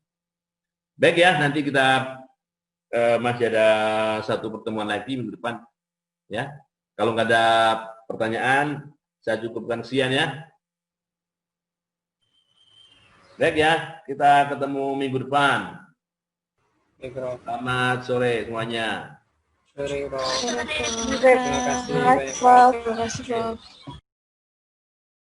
Baik ya, nanti kita masih ada satu pertemuan lagi minggu depan, ya. Kalau nggak ada pertanyaan, saya cukupkan sekian ya. Baik ya, kita ketemu minggu depan. Oke, Bro. Selamat sore semuanya. Sorry, Bro. Terima Terima kasih banyak, Bro. kasih, Bro.